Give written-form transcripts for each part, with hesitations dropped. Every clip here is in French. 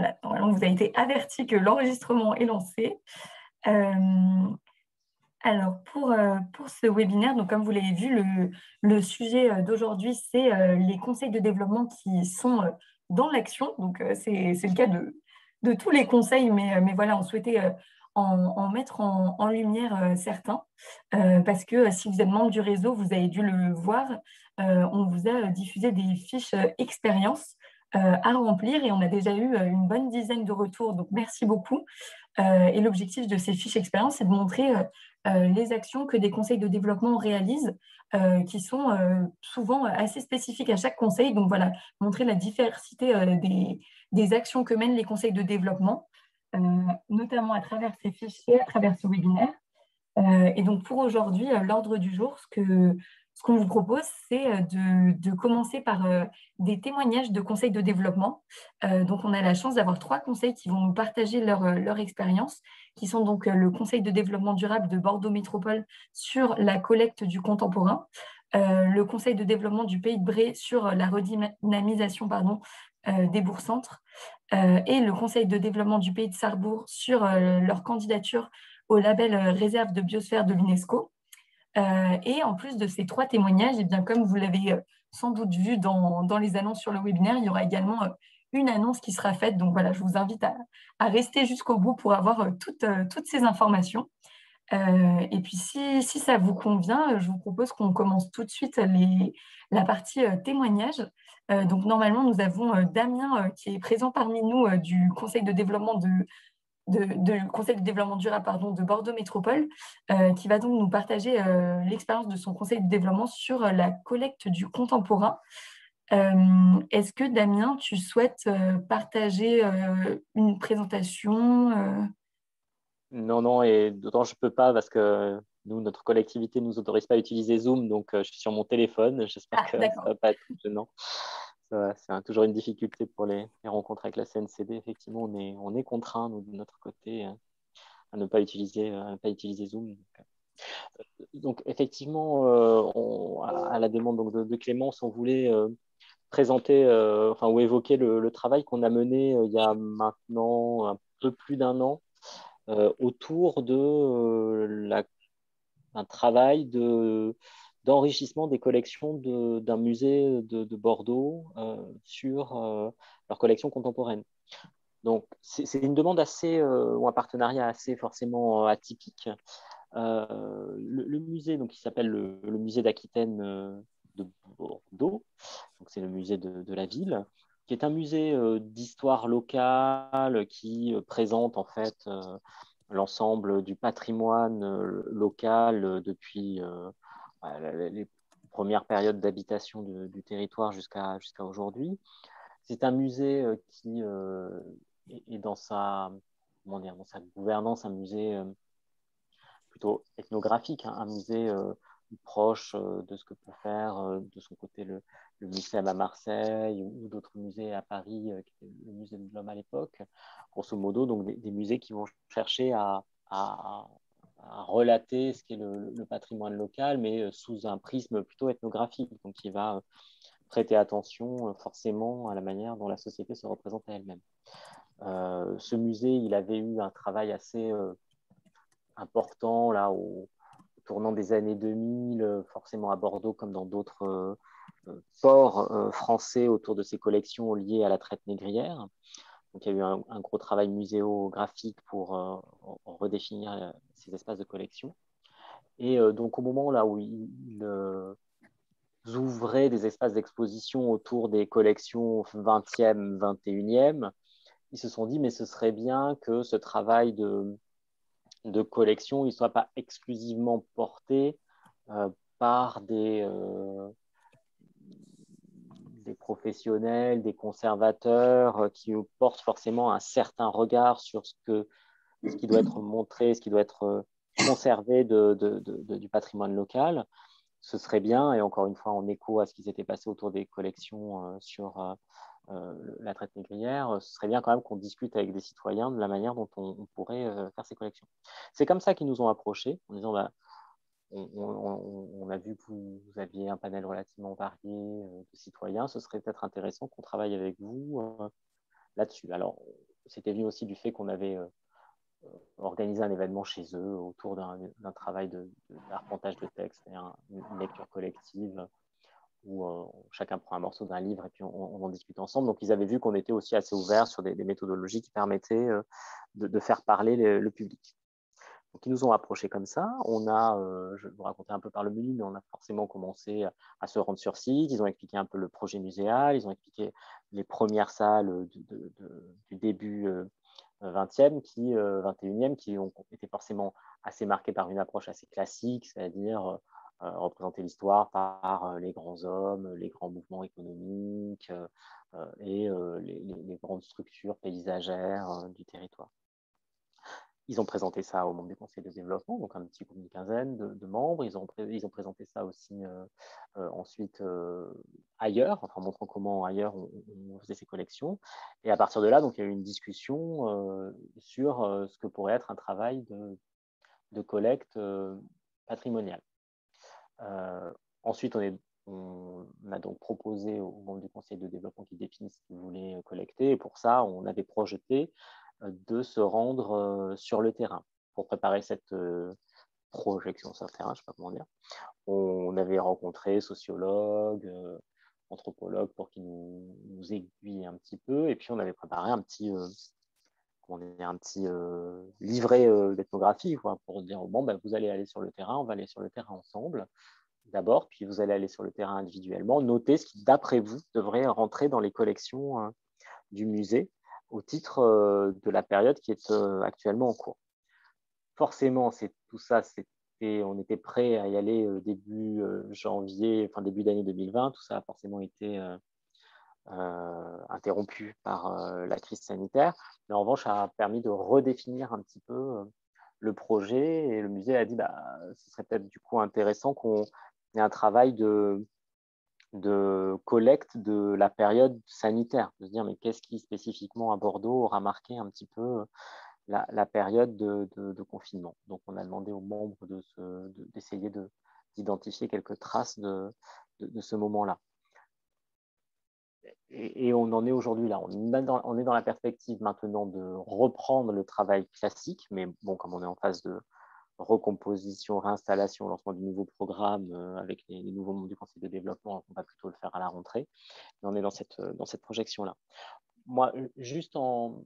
Voilà, normalement, vous avez été averti que l'enregistrement est lancé. Euh, alors, pour ce webinaire, donc, comme vous l'avez vu, le sujet d'aujourd'hui, c'est les conseils de développement qui sont dans l'action. Donc, c'est le cas de tous les conseils, mais voilà, on souhaitait en mettre en lumière certains, parce que si vous êtes membre du réseau, vous avez dû le voir, on vous a diffusé des fiches expérience à remplir et on a déjà eu une bonne dizaine de retours. Donc, merci beaucoup. Et l'objectif de ces fiches expérience, c'est de montrer les actions que des conseils de développement réalisent, qui sont souvent assez spécifiques à chaque conseil. Donc voilà, montrer la diversité des actions que mènent les conseils de développement, notamment à travers ces fiches et à travers ce webinaire. Et donc pour aujourd'hui, l'ordre du jour, ce qu'on vous propose, c'est de commencer par des témoignages de conseils de développement. Donc on a la chance d'avoir 3 conseils qui vont nous partager leur expérience, qui sont donc le conseil de développement durable de Bordeaux Métropole sur la collecte du contemporain, le conseil de développement du Pays de Bray sur la redynamisation des bourgs-centres, et le conseil de développement du Pays de Sarrebourg sur leur candidature au label réserve de biosphère de l'UNESCO. Et en plus de ces 3 témoignages, et bien, comme vous l'avez sans doute vu dans les annonces sur le webinaire, il y aura également une annonce qui sera faite. Donc voilà, je vous invite à rester jusqu'au bout pour avoir toutes ces informations. Et puis si ça vous convient, je vous propose qu'on commence tout de suite la partie témoignage. Donc normalement, nous avons Damien qui est présent parmi nous du conseil de développement conseil de développement durable de Bordeaux Métropole, qui va donc nous partager l'expérience de son conseil de développement sur la collecte du contemporain. Est-ce que Damien, tu souhaites partager une présentation Non, non, et d'autant je ne peux pas parce que nous, notre collectivité ne nous autorise pas à utiliser Zoom, donc je suis sur mon téléphone. J'espère que ça ne D'accord. va pas être gênant. C'est toujours une difficulté pour les rencontres avec la CNCD. Effectivement, on est contraint, nous, de notre côté, à ne pas utiliser Zoom. Donc effectivement, à la demande donc, de Clémence, on voulait présenter ou évoquer le travail qu'on a mené il y a maintenant un peu plus d'1 an autour d'un travail d'enrichissement des collections d'un musée de Bordeaux sur leur collection contemporaine. Donc, c'est une demande ou un partenariat assez forcément atypique. Le musée, donc, qui s'appelle le musée d'Aquitaine de Bordeaux, donc c'est le musée de la ville, qui est un musée d'histoire locale qui présente en fait l'ensemble du patrimoine local depuis les premières périodes d'habitation du territoire jusqu'à aujourd'hui. C'est un musée qui est dans dans sa gouvernance, un musée plutôt ethnographique, hein, un musée proche de ce que peut faire de son côté le Muséum à Marseille ou d'autres musées à Paris, qui était le musée de l'Homme à l'époque, grosso modo, donc des musées qui vont chercher à relater ce qu'est le patrimoine local, mais sous un prisme plutôt ethnographique, donc qui va prêter attention forcément à la manière dont la société se représente à elle-même. Ce musée, il avait eu un travail assez important là au tournant des années 2000, forcément à Bordeaux comme dans d'autres ports français autour de ces collections liées à la traite négrière. Donc il y a eu un gros travail muséographique pour redéfinir ces espaces de collection. Et donc au moment là où ils ouvraient des espaces d'exposition autour des collections 20e, 21e, ils se sont dit mais ce serait bien que ce travail de collection ne soit pas exclusivement porté par des professionnels, des conservateurs qui portent forcément un certain regard sur ce qui doit être montré, ce qui doit être conservé du patrimoine local. Ce serait bien, et encore une fois en écho à ce qui s'était passé autour des collections sur la traite négrière, ce serait bien quand même qu'on discute avec des citoyens de la manière dont on pourrait faire ces collections. C'est comme ça qu'ils nous ont approchés, en disant on a vu que vous aviez un panel relativement varié de citoyens, ce serait peut-être intéressant qu'on travaille avec vous là-dessus. Alors, c'était venu aussi du fait qu'on avait organisé un événement chez eux autour d'un travail d'arpentage de texte et une lecture collective où chacun prend un morceau d'un livre et puis on en discute ensemble. Donc, ils avaient vu qu'on était aussi assez ouverts sur des méthodologies qui permettaient de faire parler le public. Donc, ils nous ont approchés comme ça. Je vais vous raconter un peu par le menu, mais on a forcément commencé à se rendre sur site. Ils ont expliqué un peu le projet muséal. Ils ont expliqué les premières salles du début 20e, 21e, qui ont été forcément assez marquées par une approche assez classique, c'est-à-dire représenter l'histoire par les grands hommes, les grands mouvements économiques et les grandes structures paysagères du territoire. Ils ont présenté ça aux membres du conseil de développement, donc un petit groupe d'une quinzaine de membres. Ils ont présenté ça aussi ensuite ailleurs, en montrant comment ailleurs on faisait ces collections. Et à partir de là, donc, il y a eu une discussion sur ce que pourrait être un travail de collecte patrimoniale. Ensuite, on a donc proposé aux membres du conseil de développement qu'ils définissent ce qu'ils voulaient collecter. Et pour ça, on avait projeté de se rendre sur le terrain pour préparer cette projection sur le terrain, je ne sais pas comment dire. On avait rencontré sociologues, anthropologues pour qu'ils nous aiguillent un petit peu. Et puis, on avait préparé un petit livret d'ethnographie pour dire bon, ben, vous allez aller sur le terrain, on va aller sur le terrain ensemble d'abord, puis vous allez aller sur le terrain individuellement, noter ce qui, d'après vous, devrait rentrer dans les collections du musée au titre de la période qui est actuellement en cours. Forcément, tout ça, on était prêt à y aller début janvier, enfin début d'année 2020. Tout ça a forcément été interrompu par la crise sanitaire. Mais en revanche, ça a permis de redéfinir un petit peu le projet. Et le musée a dit, ce serait peut-être du coup intéressant qu'on ait un travail de collecte de la période sanitaire, de se dire mais qu'est-ce qui spécifiquement à Bordeaux aura marqué un petit peu la période de confinement. Donc on a demandé aux membres d'essayer d'identifier quelques traces de ce moment-là. Et on en est aujourd'hui là. On est dans la perspective maintenant de reprendre le travail classique, mais bon, comme on est en phase de recomposition, réinstallation, lancement du nouveau programme avec les nouveaux membres du conseil de développement, on va plutôt le faire à la rentrée. Mais on est dans cette projection-là. Moi, juste en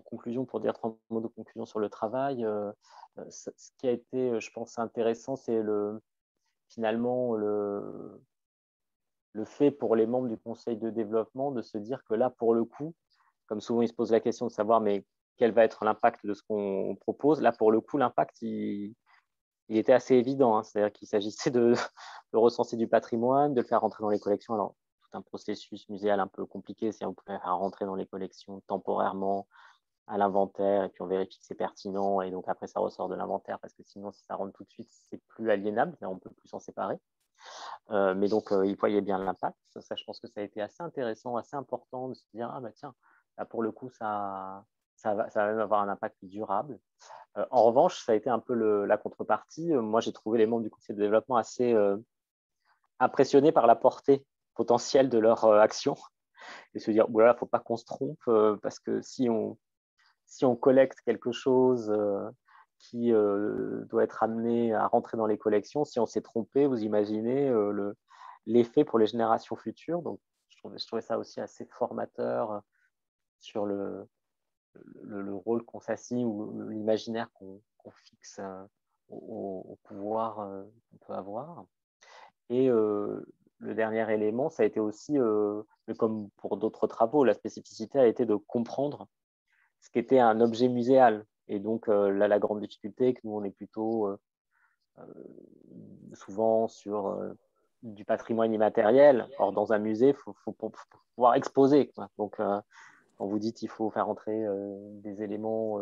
conclusion, pour dire 3 mots de conclusion sur le travail, ce qui a été, je pense, intéressant, c'est finalement le fait pour les membres du conseil de développement de se dire que là, pour le coup, comme souvent ils se posent la question de savoir mais quel va être l'impact de ce qu'on propose, là, pour le coup, l'impact, il était assez évident. Hein. C'est-à-dire qu'il s'agissait de recenser du patrimoine, de le faire rentrer dans les collections. Alors, tout un processus muséal un peu compliqué, c'est on peut faire rentrer dans les collections temporairement à l'inventaire, et puis on vérifie que c'est pertinent, et donc après, ça ressort de l'inventaire, parce que sinon, si ça rentre tout de suite, c'est plus aliénable, on ne peut plus s'en séparer. Mais donc, il voyait bien l'impact. Ça, je pense que ça a été assez intéressant, assez important de se dire, ah bah tiens, là, pour le coup, ça va même avoir un impact durable. En revanche, ça a été un peu la contrepartie. Moi, j'ai trouvé les membres du conseil de développement assez impressionnés par la portée potentielle de leur action et se dire, il ne faut pas qu'on se trompe parce que si on collecte quelque chose qui doit être amené à rentrer dans les collections, si on s'est trompé, vous imaginez l'effet pour les générations futures. Donc, je trouvais ça aussi assez formateur sur le rôle qu'on s'assigne ou l'imaginaire qu'on fixe au pouvoir qu'on peut avoir. Et le dernier élément, ça a été aussi, comme pour d'autres travaux, la spécificité a été de comprendre ce qu'était un objet muséal. Et donc, là, la grande difficulté, que nous, on est plutôt souvent sur du patrimoine immatériel. Or, dans un musée, il faut pouvoir exposer. Quoi. Donc, quand vous dites qu'il faut faire entrer des éléments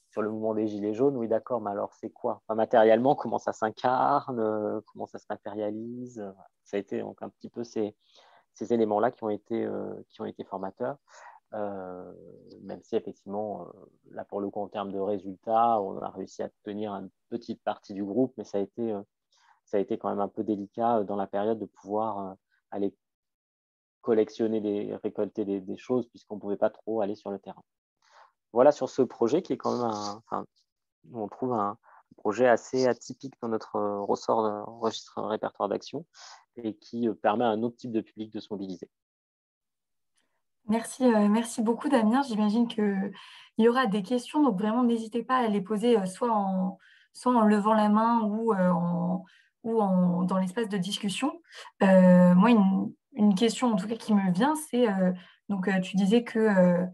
sur le mouvement des Gilets jaunes, oui, d'accord, mais alors c'est quoi enfin, matériellement, comment ça s'incarne, comment ça se matérialise. Ça a été donc un petit peu ces éléments-là qui ont été formateurs. Même si effectivement, là pour le coup, en termes de résultats, on a réussi à tenir une petite partie du groupe, mais ça a été quand même un peu délicat dans la période de pouvoir aller collectionner, récolter des choses, puisqu'on ne pouvait pas trop aller sur le terrain. voilà sur ce projet qui est quand même on trouve un projet assez atypique dans notre ressort de registre répertoire d'action et qui permet à un autre type de public de se mobiliser. Merci beaucoup, Damien. J'imagine qu'il y aura des questions, donc vraiment n'hésitez pas à les poser soit en levant la main dans l'espace de discussion. Moi, une question en tout cas qui me vient, c'est tu disais que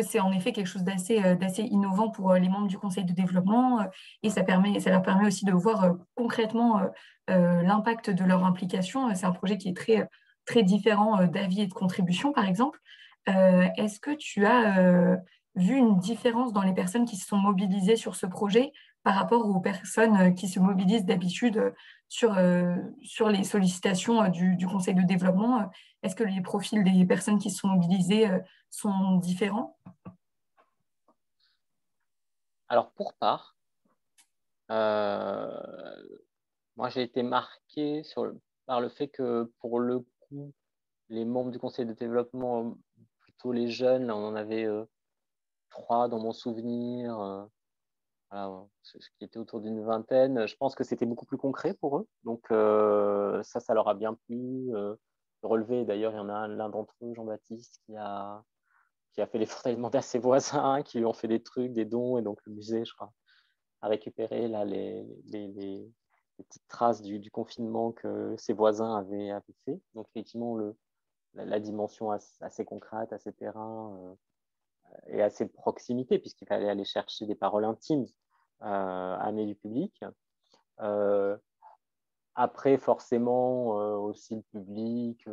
c'est en effet quelque chose d'assez innovant pour les membres du conseil de développement et ça leur permet aussi de voir concrètement l'impact de leur implication. C'est un projet qui est très différent d'avis et de contribution, par exemple. Est-ce que tu as vu une différence dans les personnes qui se sont mobilisées sur ce projet par rapport aux personnes qui se mobilisent d'habitude sur les sollicitations du Conseil de développement? Est-ce que les profils des personnes qui se sont mobilisées sont différents? Alors, pour part, moi, j'ai été marqué par le fait que, pour le coup, les membres du conseil de développement, plutôt les jeunes, on en avait 3 dans mon souvenir, voilà, ce qui était autour d'une vingtaine. Je pense que c'était beaucoup plus concret pour eux. Donc, ça leur a bien plu. De relever, d'ailleurs, il y en a l'un d'entre eux, Jean-Baptiste, qui a fait l'effort d'aller demander à ses voisins, qui lui ont fait des trucs, des dons. Et donc, le musée, je crois, a récupéré là, les petites traces du confinement que ses voisins avaient fait. Donc, effectivement, la dimension assez concrète, assez terrain et assez de proximité, puisqu'il fallait aller chercher des paroles intimes amenées du public. Après, forcément, aussi le public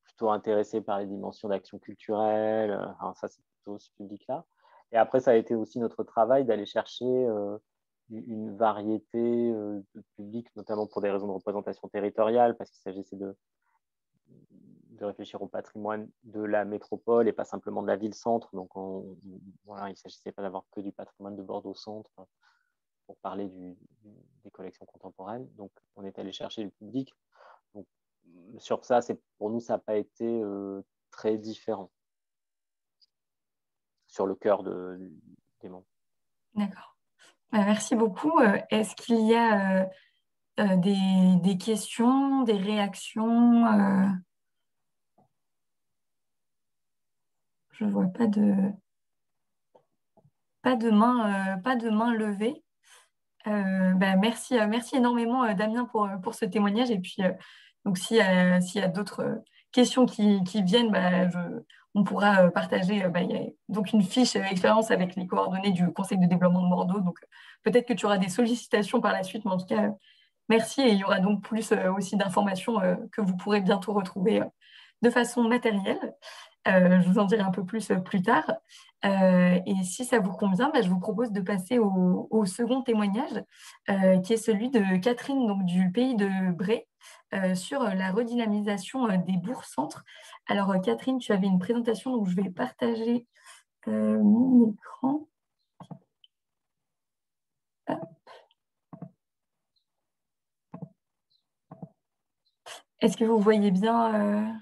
plutôt intéressé par les dimensions d'action culturelle. Enfin, ça, c'est plutôt ce public-là. Et après, ça a été aussi notre travail d'aller chercher une variété de publics, notamment pour des raisons de représentation territoriale, parce qu'il s'agissait de réfléchir au patrimoine de la métropole et pas simplement de la ville-centre. Donc, voilà, il ne s'agissait pas d'avoir que du patrimoine de Bordeaux-Centre pour parler des collections contemporaines. Donc, on est allé chercher le public. Donc, sur ça, pour nous, ça n'a pas été très différent sur le cœur des membres. D'accord. Merci beaucoup. Est-ce qu'il y a des questions, des réactions? Je ne vois pas de main levée. Merci énormément, Damien, pour ce témoignage. Et puis, donc, s'il y a d'autres questions qui viennent, on pourra partager. Il y a donc une fiche expérience avec les coordonnées du Conseil de développement de Bordeaux. Donc, peut-être que tu auras des sollicitations par la suite, mais en tout cas, merci. Et il y aura donc plus aussi d'informations que vous pourrez bientôt retrouver de façon matérielle. Je vous en dirai un peu plus tard. Et si ça vous convient, je vous propose de passer au second témoignage, qui est celui de Catherine, donc, du pays de Bray, sur la redynamisation des bourgs-centres. Alors, Catherine, tu avais une présentation, donc je vais partager mon écran. Est-ce que vous voyez bien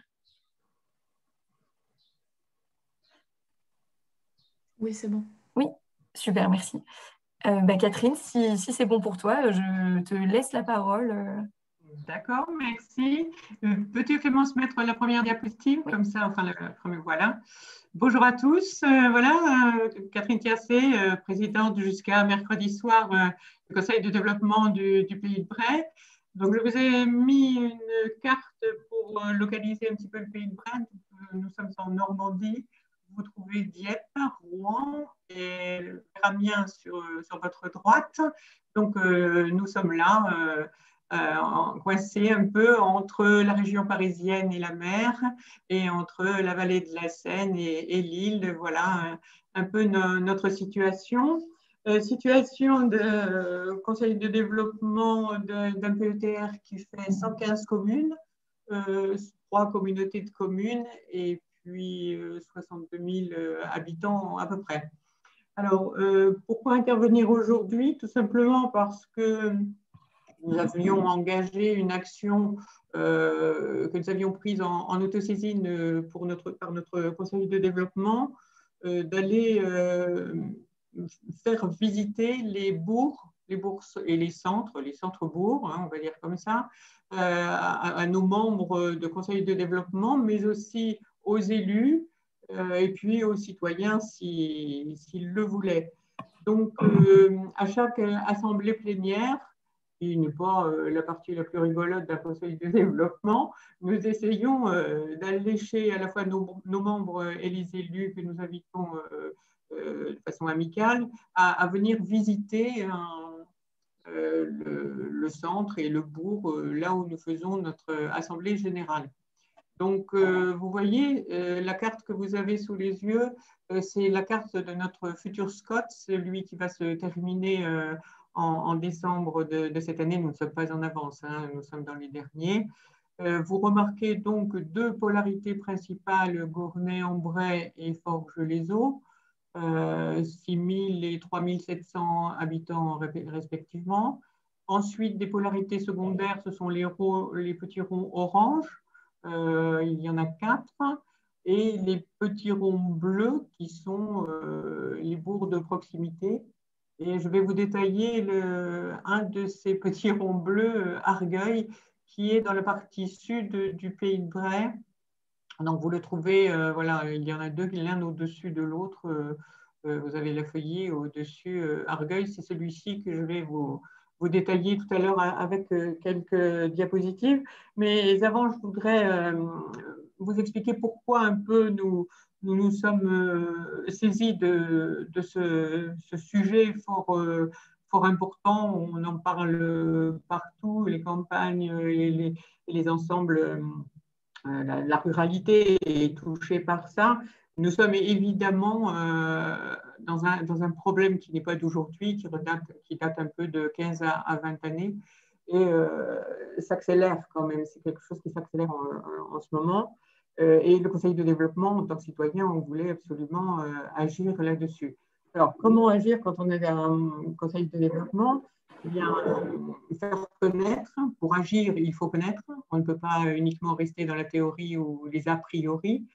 Oui, c'est bon. Oui, super, merci. Catherine, si c'est bon pour toi, je te laisse la parole. D'accord, merci. Peux-tu, Clémence, mettre la première diapositive, Oui. comme ça, enfin, la première, voilà. Bonjour à tous. Catherine Tiercé, présidente jusqu'à mercredi soir du Conseil de développement du pays de Bray. Donc, je vous ai mis une carte pour localiser un petit peu le pays de Bray. Nous sommes en Normandie. Vous trouvez Dieppe, Rouen et Amiens sur votre droite. Donc, nous sommes là, coincés un peu entre la région parisienne et la mer, et entre la vallée de la Seine et l'île. Voilà un peu notre situation. Situation de conseil de développement d'un PETR qui fait 115 communes, 3 communautés de communes et puis 62 000 habitants à peu près. Alors, pourquoi intervenir aujourd'hui? Tout simplement parce que nous avions engagé une action que nous avions prise en autosaisine par notre conseil de développement d'aller faire visiter les bourgs et les centres-bourgs, hein, on va dire comme ça, à nos membres de conseil de développement, mais aussi aux élus et puis aux citoyens s'ils le voulaient. Donc, à chaque assemblée plénière, qui n'est pas la partie la plus rigolote d'un conseil de développement, nous essayons d'allécher à la fois nos membres et les élus que nous invitons de façon amicale à venir visiter le centre et le bourg, là où nous faisons notre assemblée générale. Donc, vous voyez, la carte que vous avez sous les yeux, c'est la carte de notre futur SCOT, celui qui va se terminer en décembre de cette année. Nous ne sommes pas en avance, hein, nous sommes dans les derniers. Vous remarquez donc deux polarités principales, Gournay-en-Bray et Forges-les-Eaux, 6 000 et 3 700 habitants respectivement. Ensuite, des polarités secondaires, ce sont les petits ronds orange. Il y en a 4, et les petits ronds bleus qui sont les bourgs de proximité. Et je vais vous détailler un de ces petits ronds bleus, Argueil, qui est dans la partie sud du Pays de Bray. Donc vous le trouvez, voilà, il y en a deux, l'un au-dessus de l'autre. Vous avez la feuillée au-dessus. Argueil, c'est celui-ci que je vais vous détailler tout à l'heure avec quelques diapositives. Mais avant, je voudrais vous expliquer pourquoi un peu nous sommes saisis de ce sujet fort important. On en parle partout, les campagnes et les ensembles. La ruralité est touchée par ça. Nous sommes évidemment dans un problème qui n'est pas d'aujourd'hui, qui date un peu de 15 à 20 années, et s'accélère quand même. C'est quelque chose qui s'accélère en ce moment. Et le Conseil de développement, en tant que citoyen, on voulait absolument agir là-dessus. Alors, comment agir quand on est un Conseil de développement? Eh bien, faire connaître. Pour agir, il faut connaître. On ne peut pas uniquement rester dans la théorie ou les a priori.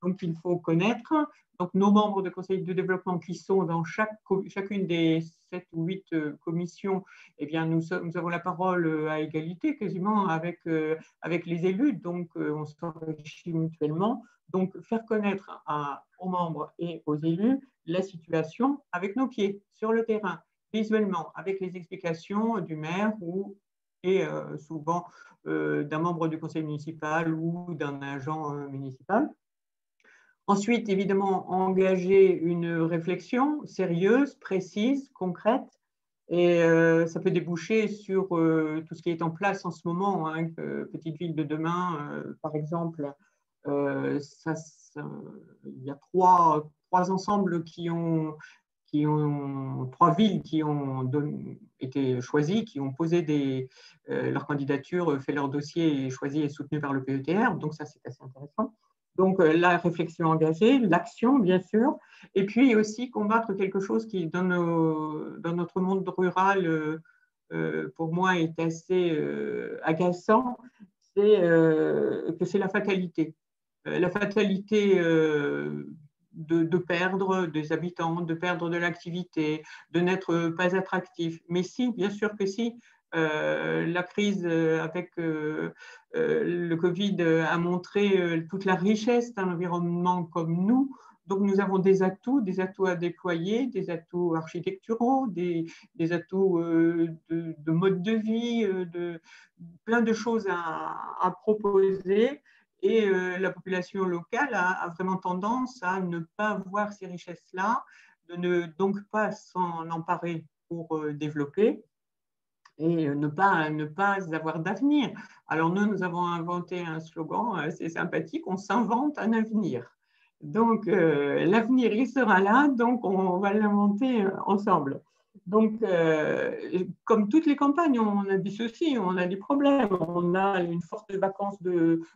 Donc, il faut connaître. Donc, nos membres de conseil de développement qui sont dans chacune des 7 ou 8 commissions, eh bien, nous avons la parole à égalité quasiment avec les élus. Donc, on s'enrichit mutuellement. Donc, faire connaître aux membres et aux élus la situation avec nos pieds sur le terrain, visuellement, avec les explications du maire et souvent d'un membre du conseil municipal ou d'un agent municipal. Ensuite, évidemment, engager une réflexion sérieuse, précise, concrète, et ça peut déboucher sur tout ce qui est en place en ce moment, hein, Petite Ville de demain, par exemple. Il y a trois ensembles trois villes qui ont été choisies, qui ont posé leur candidature, fait leur dossier et choisi et soutenu par le PETR. Donc ça, c'est assez intéressant. Donc la réflexion engagée, l'action, bien sûr, et puis aussi combattre quelque chose qui, dans notre monde rural, pour moi, est assez agaçant, c'est que c'est la fatalité. La fatalité de perdre des habitants, de perdre de l'activité, de n'être pas attractif. Mais si, bien sûr que si, la crise avec le Covid a montré toute la richesse d'un environnement comme nous. Donc, nous avons des atouts à déployer, des atouts architecturaux, des atouts de mode de vie, plein de choses à proposer. Et la population locale a vraiment tendance à ne pas voir ces richesses-là, de ne donc pas s'en emparer pour développer et ne pas avoir d'avenir. Alors nous avons inventé un slogan assez sympathique, on s'invente un avenir. Donc l'avenir, il sera là, donc on va l'inventer ensemble. Donc, comme toutes les campagnes, on a des soucis, on a des problèmes. On a une forte vacance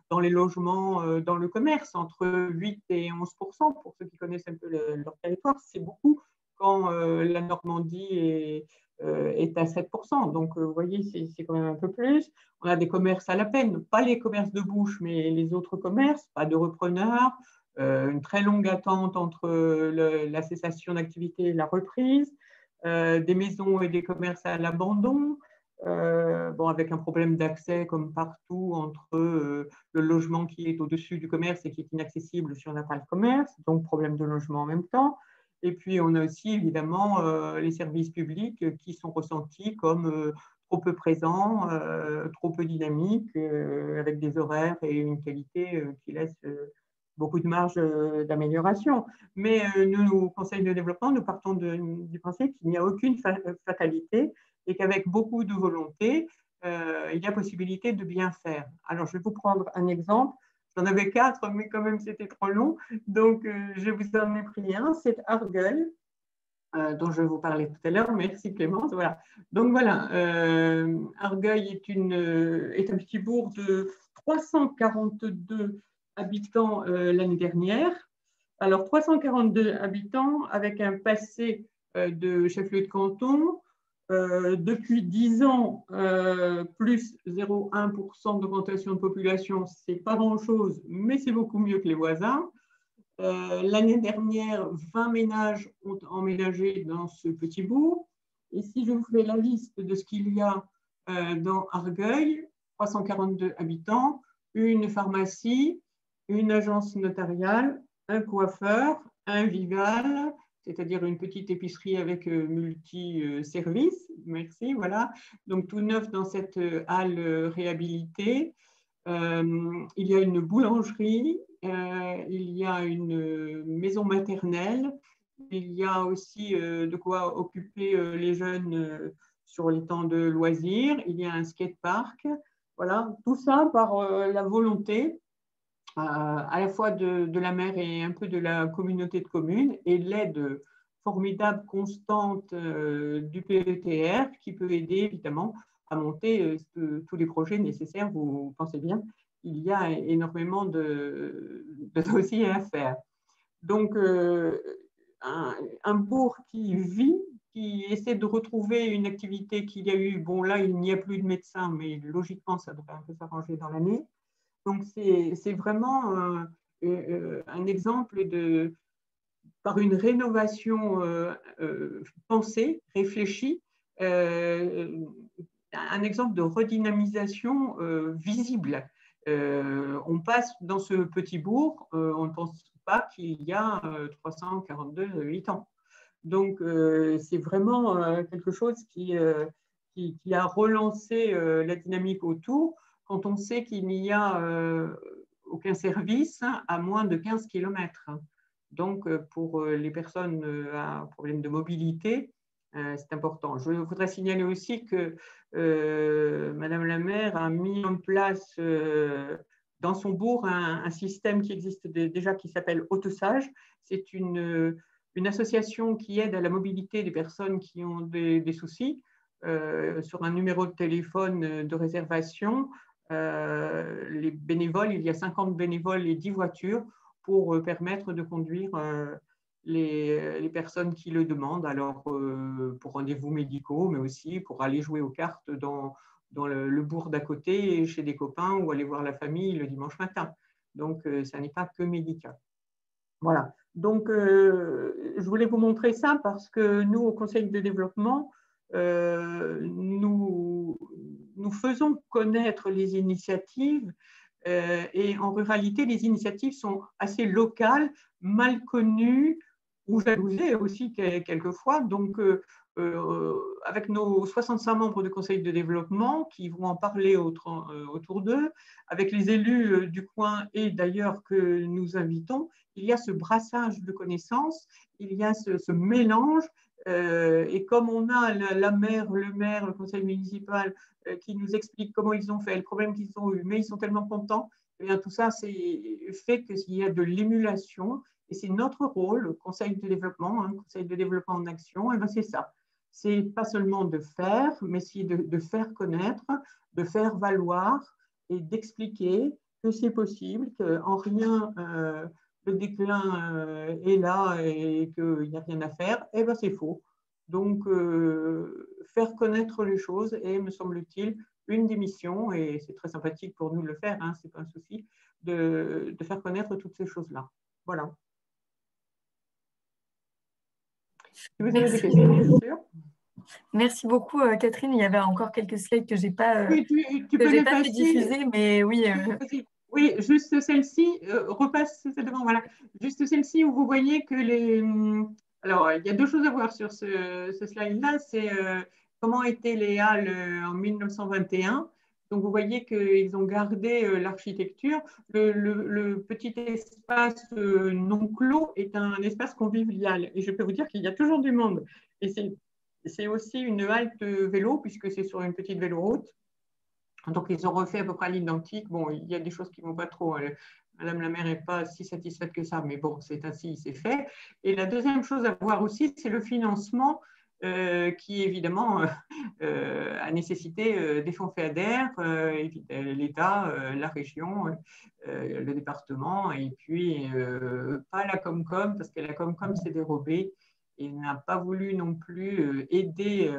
dans les logements, dans le commerce, entre 8 et 11%, pour ceux qui connaissent un peu leur territoire. C'est beaucoup quand la Normandie est à 7%. Donc, vous voyez, c'est quand même un peu plus. On a des commerces à la peine, pas les commerces de bouche, mais les autres commerces, pas de repreneurs. une très longue attente entre la cessation d'activité et la reprise, des maisons et des commerces à l'abandon, bon, avec un problème d'accès comme partout entre le logement qui est au-dessus du commerce et qui est inaccessible si on n'a pas le commerce, donc problème de logement en même temps. Et puis, on a aussi évidemment les services publics qui sont ressentis comme trop peu présents, trop peu dynamiques, avec des horaires et une qualité qui laisse beaucoup de marge d'amélioration. Mais nous, au Conseil de développement, nous partons du principe qu'il n'y a aucune fatalité et qu'avec beaucoup de volonté, il y a possibilité de bien faire. Alors, je vais vous prendre un exemple. J'en avais 4, mais quand même, c'était trop long. Donc, je vous en ai pris un. C'est Argueil, dont je vais vous parler tout à l'heure. Merci Clémence. Voilà. Donc, voilà. Argueil est un petit bourg de 342 habitants l'année dernière. Alors, 342 habitants avec un passé de chef-lieu de canton. Depuis 10 ans, plus 0,1% d'augmentation de population, c'est pas grand-chose, mais c'est beaucoup mieux que les voisins. L'année dernière, 20 ménages ont emménagé dans ce petit bourg. Et si je vous fais la liste de ce qu'il y a dans Argueil, 342 habitants, une pharmacie, une agence notariale, un coiffeur, un Vival, c'est-à-dire une petite épicerie avec multi-services. Merci, voilà. Donc, tout neuf dans cette halle réhabilitée. Il y a une boulangerie, il y a une maison maternelle, il y a aussi de quoi occuper les jeunes sur les temps de loisirs, il y a un skatepark. Voilà, tout ça par la volonté à la fois de la maire et un peu de la communauté de communes et l'aide formidable, constante du PETR qui peut aider évidemment à monter tous les projets nécessaires. Vous pensez bien, il y a énormément de dossiers à faire. Donc, un bourg qui vit, qui essaie de retrouver une activité qu'il y a eu. Bon, là, il n'y a plus de médecins, mais logiquement, ça devrait un peu s'arranger dans l'année. Donc, c'est vraiment un exemple par une rénovation pensée, réfléchie, un exemple de redynamisation visible. On passe dans ce petit bourg, on ne pense pas qu'il y a 342 habitants. Donc, c'est vraiment quelque chose qui a relancé la dynamique autour quand on sait qu'il n'y a aucun service à moins de 15 km. Donc, pour les personnes à problème de mobilité, c'est important. Je voudrais signaler aussi que Madame la maire a mis en place dans son bourg un système qui existe déjà qui s'appelle Autosage. C'est une association qui aide à la mobilité des personnes qui ont des soucis sur un numéro de téléphone de réservation. Les bénévoles, il y a 50 bénévoles et 10 voitures pour permettre de conduire les personnes qui le demandent, alors pour rendez-vous médicaux, mais aussi pour aller jouer aux cartes dans le bourg d'à côté, chez des copains, ou aller voir la famille le dimanche matin. Donc, ça n'est pas que médical. Voilà. Donc, je voulais vous montrer ça parce que nous, au Conseil de développement, nous faisons connaître les initiatives et en ruralité, les initiatives sont assez locales, mal connues ou jalousées aussi quelquefois. Donc, avec nos 65 membres du Conseil de développement qui vont en parler autour d'eux, avec les élus du coin et d'ailleurs que nous invitons, il y a ce brassage de connaissances, il y a ce mélange. Et comme on a la maire, le maire, le conseil municipal qui nous explique comment ils ont fait, le problème qu'ils ont eu, mais ils sont tellement contents, et bien, tout ça fait qu'il y a de l'émulation. Et c'est notre rôle, le conseil de développement, conseil de développement en action, et bien c'est ça. C'est pas seulement de faire, mais c'est de faire connaître, de faire valoir et d'expliquer que c'est possible, qu'en rien le déclin est là et qu'il n'y a rien à faire, eh bien c'est faux. Donc, faire connaître les choses est, me semble-t-il, une des missions, et c'est très sympathique pour nous de le faire, ce n'est pas un souci, de faire connaître toutes ces choses-là. Voilà. Si vous avez des questions, bien sûr. Merci beaucoup, Catherine. Il y avait encore quelques slides que je n'ai pas, Oui, tu peux les fait passer. diffuser, mais oui. Oui, juste celle-ci, repasse devant, voilà. Juste celle-ci où vous voyez que les... Alors, il y a deux choses à voir sur ce slide-là. C'est comment étaient les halles en 1921. Donc, vous voyez qu'ils ont gardé l'architecture. Le petit espace non clos est un espace convivial. Et je peux vous dire qu'il y a toujours du monde. Et c'est aussi une halte vélo, puisque c'est sur une petite véloroute. Donc, ils ont refait à peu près l'identique. Bon, il y a des choses qui ne vont pas trop. Madame la maire n'est pas si satisfaite que ça, mais bon, c'est ainsi, c'est fait. Et la deuxième chose à voir aussi, c'est le financement qui, évidemment, a nécessité des fonds FEADER, l'État, la région, le département, et puis pas la Comcom, parce que la Comcom s'est dérobée et n'a pas voulu non plus aider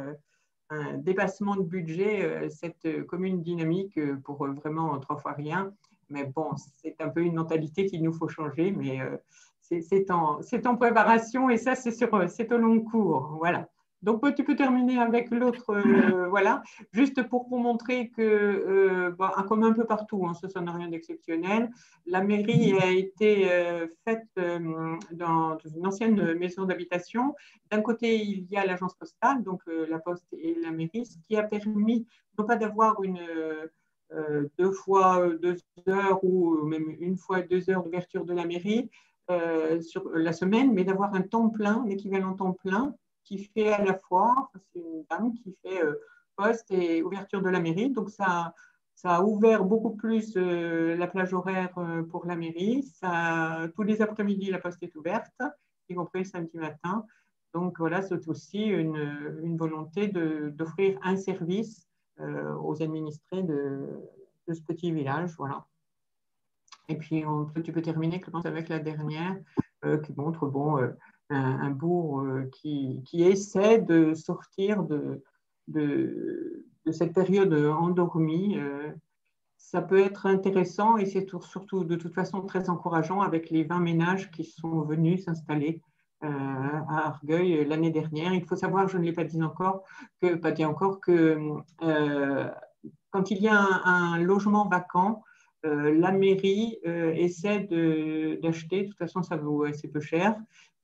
un dépassement de budget, cette commune dynamique pour vraiment 3 fois rien. Mais bon, c'est un peu une mentalité qu'il nous faut changer, mais c'est en préparation et ça, c'est au long cours. Voilà. Donc, tu peux terminer avec l'autre. Voilà. Juste pour vous montrer que, comme un peu partout, hein, ça n'a rien d'exceptionnel, la mairie a été faite dans une ancienne maison d'habitation. D'un côté, il y a l'agence postale, donc la poste et la mairie, ce qui a permis non pas d'avoir une 2 fois 2 heures ou même 1 fois 2 heures d'ouverture de la mairie sur la semaine, mais d'avoir un temps plein, un équivalent temps plein, qui fait à la fois, c'est une dame qui fait poste et ouverture de la mairie. Donc, ça a ouvert beaucoup plus la plage horaire pour la mairie. Tous les après-midi, la poste est ouverte, y compris le samedi matin. Donc, voilà, c'est aussi une volonté d'offrir un service aux administrés de ce petit village. Voilà. Et puis, tu peux terminer, Clémence, avec la dernière qui montre un bourg qui essaie de sortir de cette période endormie. Ça peut être intéressant et c'est surtout de toute façon très encourageant avec les 20 ménages qui sont venus s'installer à Argueil l'année dernière. Il faut savoir, je ne l'ai pas dit encore, que quand il y a un logement vacant, la mairie essaie d'acheter, de toute façon ça vaut assez peu cher,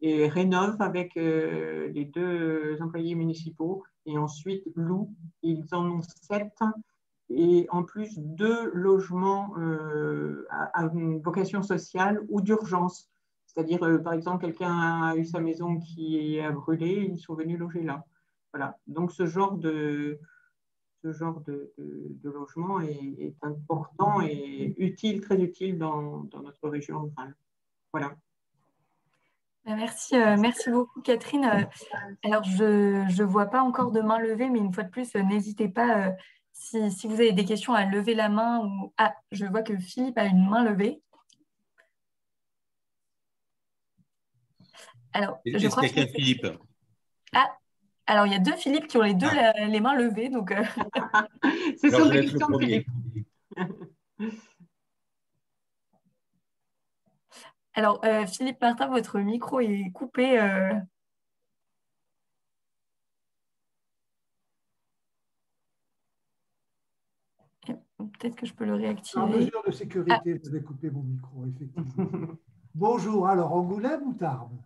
et rénove avec les 2 employés municipaux et ensuite loue. Ils en ont 7 et en plus 2 logements à vocation sociale ou d'urgence. C'est-à-dire, par exemple, quelqu'un a eu sa maison qui a brûlé, ils sont venus loger là. Voilà. Donc, ce genre de logement est important et utile, très utile dans notre région rurale. Voilà. Merci beaucoup, Catherine. Alors, je ne vois pas encore de main levée, mais une fois de plus, n'hésitez pas, si vous avez des questions, à lever la main. Ah, je vois que Philippe a une main levée. Alors, je crois qu'il y a qu'un Philippe? Ah, alors il y a 2 Philippe qui ont les 2 les mains levées. Donc, c'est sur la question de Philippe. Alors, Philippe Martin, votre micro est coupé. Peut-être que je peux le réactiver. En mesure de sécurité, je vais couper mon micro, effectivement. Bonjour, alors Angoulême ou Tarbes?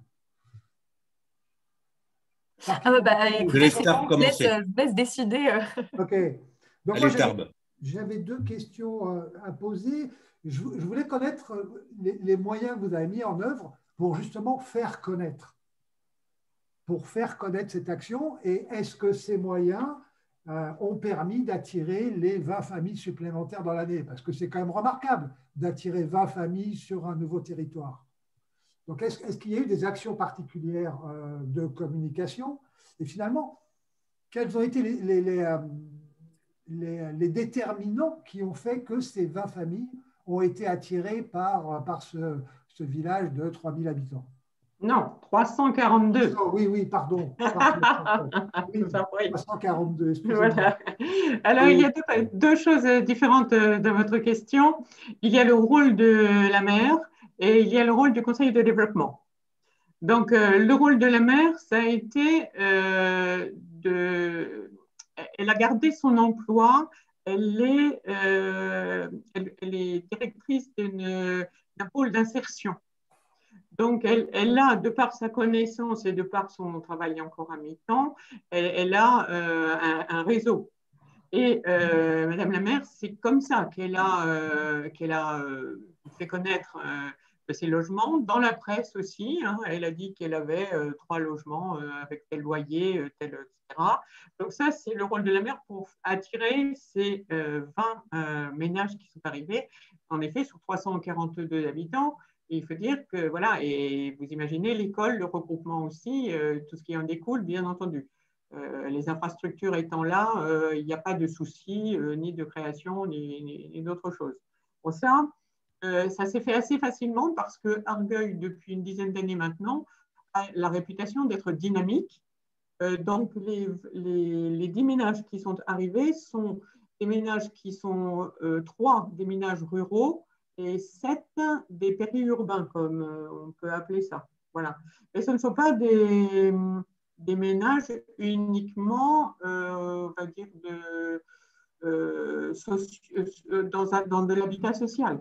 Je laisse Tarbes commencer. Je laisse décider. Ok. Donc, allez, Tarbes. J'avais 2 questions à poser. Je voulais connaître les moyens que vous avez mis en œuvre pour justement faire connaître cette action, et est-ce que ces moyens ont permis d'attirer les 20 familles supplémentaires dans l'année? Parce que c'est quand même remarquable d'attirer 20 familles sur un nouveau territoire. Donc, est-ce qu'il y a eu des actions particulières de communication? Et finalement, quels ont été les déterminants qui ont fait que ces 20 familles ont été attirées par ce village de 3000 habitants? Non, 342. Oui, pardon. Oui, 342, excusez-moi. Voilà. Alors, il y a 2 choses différentes de votre question. Il y a le rôle de la maire et il y a le rôle du conseil de développement. Donc, le rôle de la maire, ça a été elle a gardé son emploi, elle est directrice d'un pôle d'insertion. Donc, elle a, de par sa connaissance et de par son travail encore à mi-temps, elle a un réseau. Et Madame la maire, c'est comme ça qu'elle a fait connaître ces logements, dans la presse aussi. Hein, elle a dit qu'elle avait 3 logements avec tel loyer, tel, etc. Donc ça, c'est le rôle de la maire pour attirer ces 20 ménages qui sont arrivés, en effet, sur 342 habitants. Et il faut dire que, voilà, et vous imaginez l'école, le regroupement aussi, tout ce qui en découle, bien entendu. Les infrastructures étant là, il n'y a pas de souci, ni de création, ni d'autre chose. Bon, ça s'est fait assez facilement parce que Argueil, depuis une dizaine d'années maintenant, a la réputation d'être dynamique. Donc, les 10 ménages qui sont arrivés sont des ménages qui sont 3 des ménages ruraux et 7 des périurbains, comme on peut appeler ça. Voilà. Et ce ne sont pas des ménages uniquement, on va dire, dans de l'habitat social.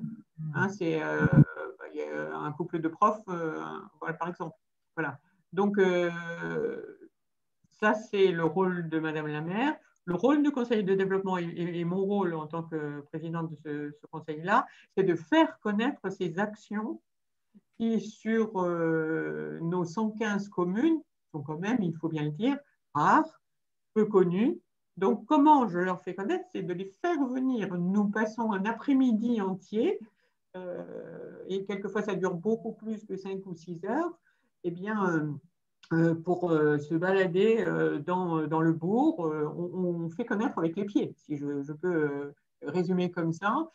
Hein, c'est un couple de profs, voilà, par exemple. Voilà. Donc, ça, c'est le rôle de Madame la maire. Le rôle du conseil de développement et mon rôle en tant que présidente de ce conseil-là, c'est de faire connaître ces actions qui, sur nos 115 communes, sont quand même, il faut bien le dire, rares, peu connues. Donc, comment je leur fais connaître? C'est de les faire venir. Nous passons un après-midi entier, et quelquefois ça dure beaucoup plus que 5 ou 6 heures, eh bien, pour se balader dans le bourg. On fait connaître avec les pieds, si je peux résumer comme ça.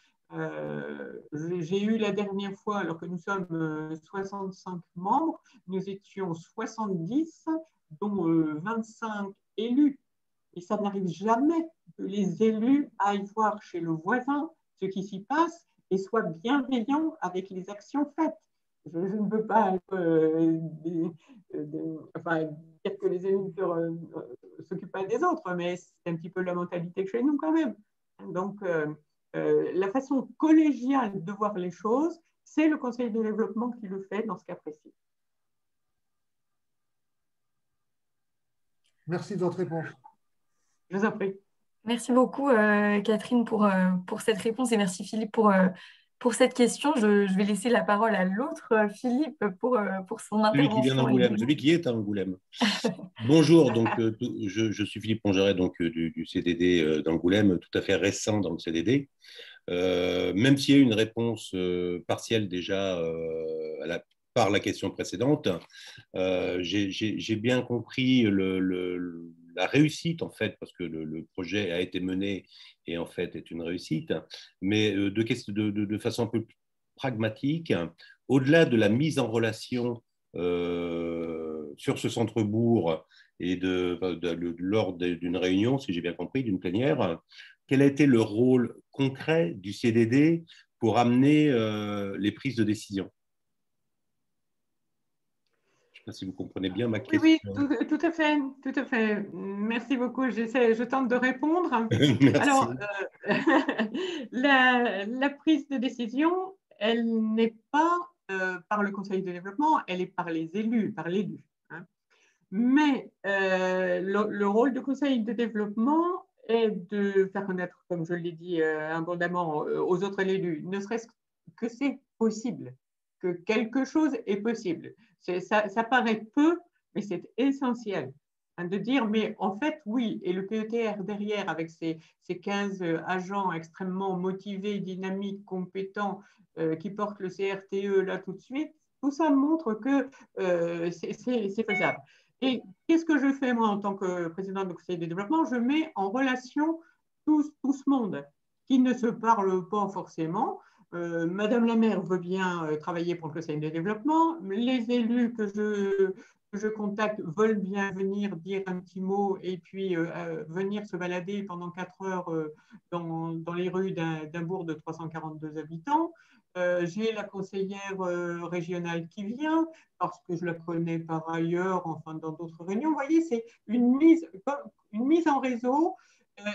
J'ai eu la dernière fois, alors que nous sommes 65 membres, nous étions 70, dont 25 élus. Et ça n'arrive jamais que les élus aillent voir chez le voisin ce qui s'y passe et soient bienveillants avec les actions faites. Je ne veux pas dire que les élus ne s'occupent pas des autres, mais c'est un petit peu la mentalité chez nous quand même. Donc, la façon collégiale de voir les choses, c'est le conseil de développement qui le fait dans ce cas précis. Merci de votre réponse. Je vous en prie. Merci beaucoup, Catherine, pour cette réponse et merci, Philippe, pour cette question. Je vais laisser la parole à l'autre Philippe pour son intervention. Celui qui vient d'Angoulême, celui qui est à Angoulême. Bonjour, donc, je suis Philippe Pongeret, donc, du CDD d'Angoulême, tout à fait récent dans le CDD. Même s'il y a eu une réponse partielle déjà par la question précédente, j'ai bien compris la réussite, en fait, parce que le projet a été mené et en fait est une réussite, mais de façon un peu plus pragmatique, au-delà de la mise en relation sur ce centre-bourg et lors d'une réunion, si j'ai bien compris, d'une plénière, quel a été le rôle concret du CDD pour amener les prises de décision? Je ne sais pas si vous comprenez bien ma question. Oui, tout à fait, tout à fait. Merci beaucoup. Je tente de répondre. Merci. Alors, la prise de décision, elle n'est pas par le conseil de développement, elle est par les élus, par l'élu. Hein. Mais le rôle du conseil de développement est de faire connaître, comme je l'ai dit abondamment, aux autres élus, ne serait-ce que c'est possible, que quelque chose est possible. Ça paraît peu, mais c'est essentiel hein, de dire, mais en fait, oui, et le PETR derrière, avec ses 15 agents extrêmement motivés, dynamiques, compétents, qui portent le CRTE là tout de suite, tout ça montre que c'est faisable. Et qu'est-ce que je fais, moi, en tant que présidente du conseil de développement? Je mets en relation tout ce monde qui ne se parle pas forcément. Madame la maire veut bien travailler pour le conseil de développement. Les élus que je contacte veulent bien venir dire un petit mot et puis venir se balader pendant 4 heures dans les rues d'un bourg de 342 habitants. J'ai la conseillère régionale qui vient, parce que je la connais par ailleurs, enfin dans d'autres réunions. Vous voyez, c'est une mise en réseau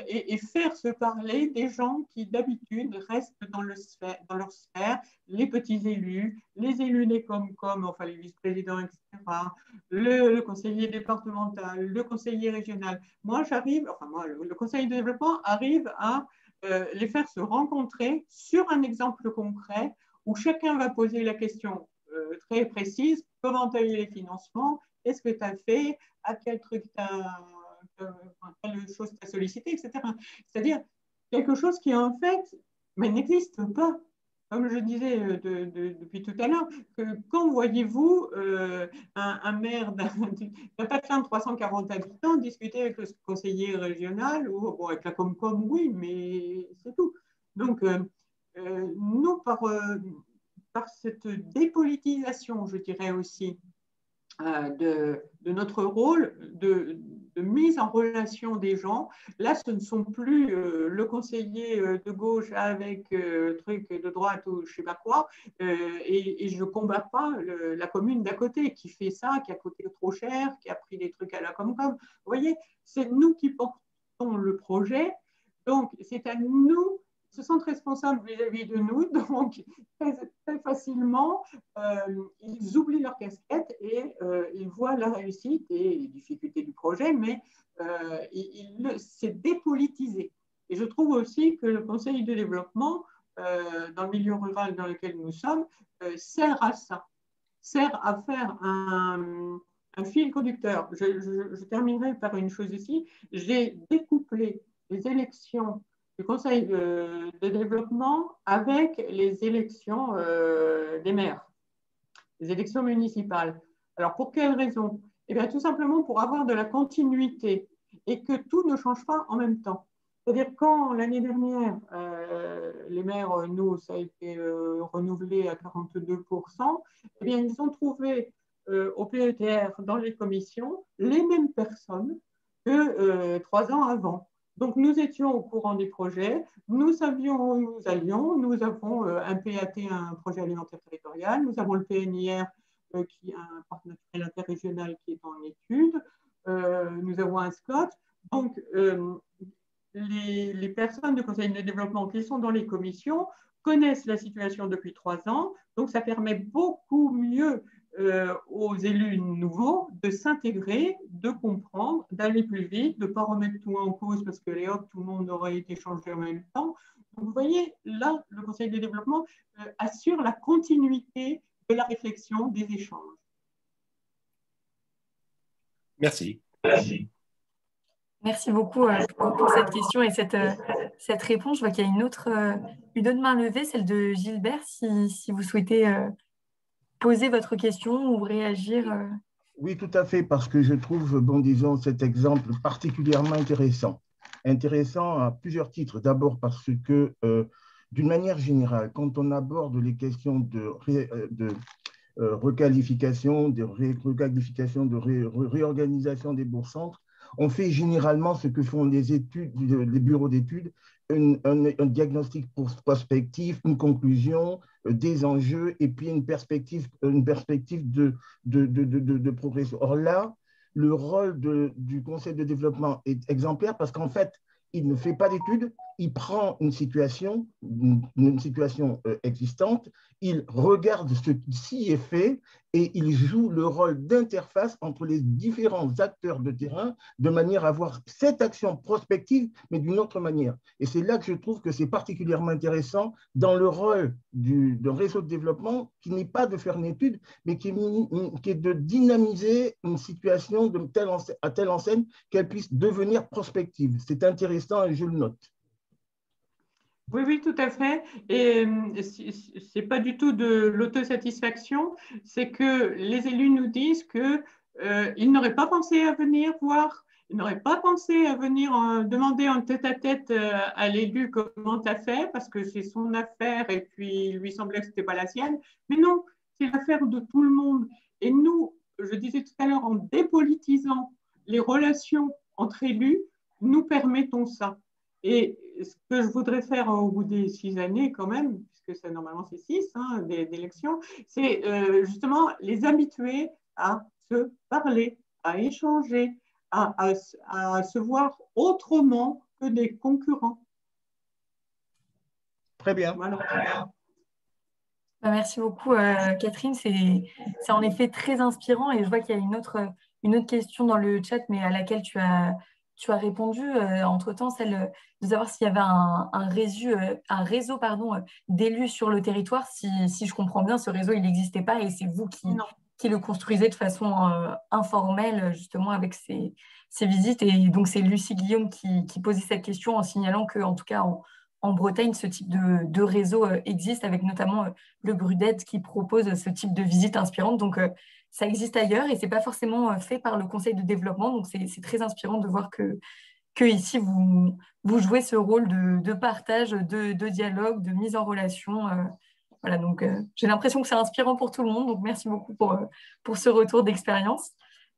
et faire se parler des gens qui d'habitude restent dans leur sphère, les petits élus, les élus des Comcom, enfin les vice-présidents, etc., le conseiller départemental, le conseiller régional. Moi, le conseil de développement arrive à les faire se rencontrer sur un exemple concret où chacun va poser la question très précise, comment tu as eu les financements, qu'est-ce que tu as fait, à quel truc quelle chose tu as sollicité, etc. C'est-à-dire quelque chose qui en fait n'existe pas. Comme je disais depuis tout à l'heure, quand voyez-vous un maire d'un patelin de 340 habitants discuter avec le conseiller régional ou bon, avec la Comcom, oui, mais c'est tout. Donc, nous, par cette dépolitisation, je dirais aussi, de notre rôle de mise en relation des gens. Là, ce ne sont plus le conseiller de gauche avec truc de droite ou je ne sais pas quoi, et je ne combats pas la commune d'à côté qui fait ça, qui a coûté trop cher, qui a pris des trucs à la Comcom. Vous voyez, c'est nous qui portons le projet, donc c'est à nous se sentent responsables vis-à-vis de nous, donc très facilement, ils oublient leur casquette et ils voient la réussite et les difficultés du projet, mais c'est dépolitisé. Et je trouve aussi que le conseil de développement, dans le milieu rural dans lequel nous sommes, sert à ça, sert à faire un fil conducteur. Je terminerai par une chose ici. J'ai découplé les élections du Conseil de développement avec les élections des maires, les élections municipales. Alors, pour quelle raison? Eh bien, tout simplement pour avoir de la continuité et que tout ne change pas en même temps. C'est-à-dire, quand l'année dernière, les maires, nous, ça a été renouvelé à 42%, eh bien, ils ont trouvé au PETR, dans les commissions, les mêmes personnes que 3 ans avant. Donc, nous étions au courant des projets, nous savions où nous allions, nous avons un PAT, un projet alimentaire territorial, nous avons le PNIR, qui est un parc naturel interrégional qui est en étude, nous avons un SCOT. Donc, les personnes du Conseil de développement qui sont dans les commissions connaissent la situation depuis 3 ans, donc ça permet beaucoup mieux aux élus nouveaux de s'intégrer, de comprendre, d'aller plus vite, de ne pas remettre tout en cause parce que les hop, tout le monde aurait été changé en même temps. Donc, vous voyez, là, le Conseil de développement assure la continuité de la réflexion, des échanges. Merci. Merci beaucoup pour cette question et cette réponse. Je vois qu'il y a une autre main levée, celle de Gilbert, si vous souhaitez poser votre question ou réagir. Oui, tout à fait, parce que je trouve, bon, disons, cet exemple particulièrement intéressant. Intéressant à plusieurs titres. D'abord parce que, d'une manière générale, quand on aborde les questions de requalification, de réorganisation des bourgs-centres, on fait généralement ce que font les bureaux d'études, un diagnostic prospectif, une conclusion, des enjeux et puis une perspective de progression. Or là, le rôle du Conseil de développement est exemplaire parce qu'en fait, il ne fait pas d'études, il prend une situation existante, il regarde ce qui s'y est fait et il joue le rôle d'interface entre les différents acteurs de terrain de manière à avoir cette action prospective, mais d'une autre manière. Et c'est là que je trouve que c'est particulièrement intéressant dans le rôle d'un réseau de développement qui n'est pas de faire une étude, mais qui est de dynamiser une situation à telle enseigne qu'elle puisse devenir prospective. C'est intéressant et je le note. Oui, oui, tout à fait. Et ce n'est pas du tout de l'autosatisfaction, c'est que les élus nous disent qu'ils n'auraient pas pensé à venir voir, ils n'auraient pas pensé à venir demander en tête-à-tête à l'élu comment tu as fait, parce que c'est son affaire et puis il lui semblait que ce n'était pas la sienne. Mais non, c'est l'affaire de tout le monde. Et nous, je disais tout à l'heure, en dépolitisant les relations entre élus, nous permettons ça. Et ce que je voudrais faire au bout des 6 années, quand même, puisque normalement c'est 6 d'élections, c'est justement les habituer à se parler, à échanger, à se voir autrement que des concurrents. Très bien. Voilà. Merci beaucoup, Catherine. C'est en effet très inspirant et je vois qu'il y a une autre question dans le chat, mais à laquelle tu as répondu entre-temps, celle de savoir s'il y avait un réseau d'élus sur le territoire. Si je comprends bien, ce réseau, il n'existait pas et c'est vous qui le construisez de façon informelle, justement, avec ces visites. Et donc, c'est Lucie Guillaume qui posait cette question en signalant que, en tout cas, en Bretagne, ce type de réseau existe, avec notamment le Brudet qui propose ce type de visite inspirante. Donc, ça existe ailleurs et ce n'est pas forcément fait par le conseil de développement. Donc, c'est très inspirant de voir que ici, vous jouez ce rôle de partage, de dialogue, de mise en relation. Voilà, donc j'ai l'impression que c'est inspirant pour tout le monde. Donc, merci beaucoup pour ce retour d'expérience.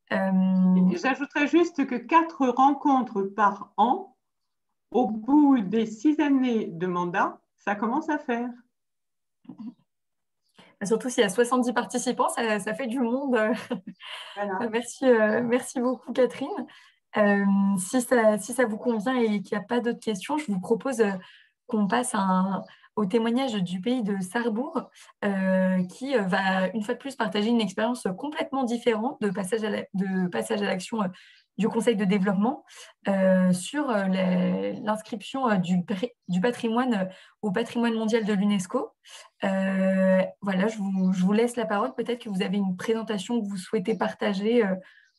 J'ajouterais juste que 4 rencontres par an, au bout des 6 années de mandat, ça commence à faire. Surtout s'il y a 70 participants, ça fait du monde. Voilà. Merci beaucoup, Catherine. Si ça vous convient et qu'il n'y a pas d'autres questions, je vous propose qu'on passe au témoignage du pays de Sarrebourg, qui va une fois de plus partager une expérience complètement différente de passage à l'action du Conseil de développement sur l'inscription du patrimoine au patrimoine mondial de l'UNESCO. Voilà, je vous laisse la parole. Peut-être que vous avez une présentation que vous souhaitez partager,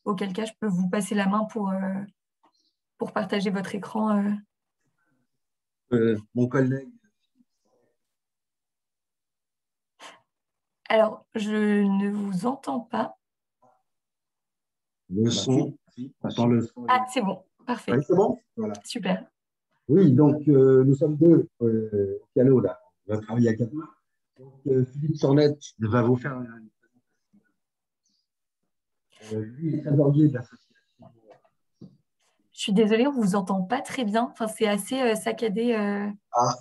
auquel cas je peux vous passer la main pour partager votre écran. Mon collègue. Alors, je ne vous entends pas. Le son. Attends, le son. Ah, c'est bon, parfait. Oui, c'est bon? Voilà. Super. Oui, donc nous sommes deux au piano là. On va travailler à 4 mains. Donc Philippe Sornette va vous faire une présentation. Lui est trésorier de l'association. Je suis désolée, on ne vous entend pas très bien. Enfin, c'est assez saccadé. Ah,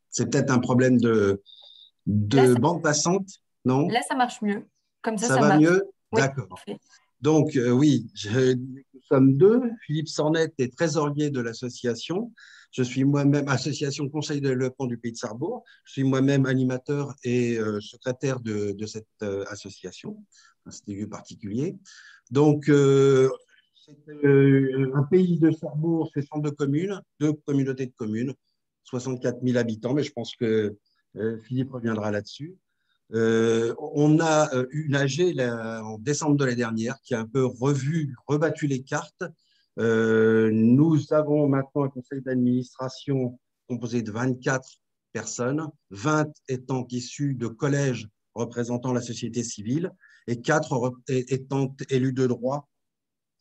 c'est peut-être un problème de bande passante, non? Là, ça marche mieux. Comme ça va marche. mieux? Oui, d'accord. parfait. Donc, oui, nous sommes deux. Philippe Sornette est trésorier de l'association. Je suis moi-même association Conseil de développement du pays de Sarrebourg. Je suis moi-même animateur et secrétaire de cette association, un statut particulier. Donc, c'est un pays de Sarrebourg, c'est 102 communes, 2 communautés de communes, 64 000 habitants, mais je pense que Philippe reviendra là-dessus. On a eu une AG en décembre de l'année dernière qui a un peu rebattu les cartes. Nous avons maintenant un conseil d'administration composé de 24 personnes, 20 étant issus de collèges représentant la société civile et 4 étant élus de droit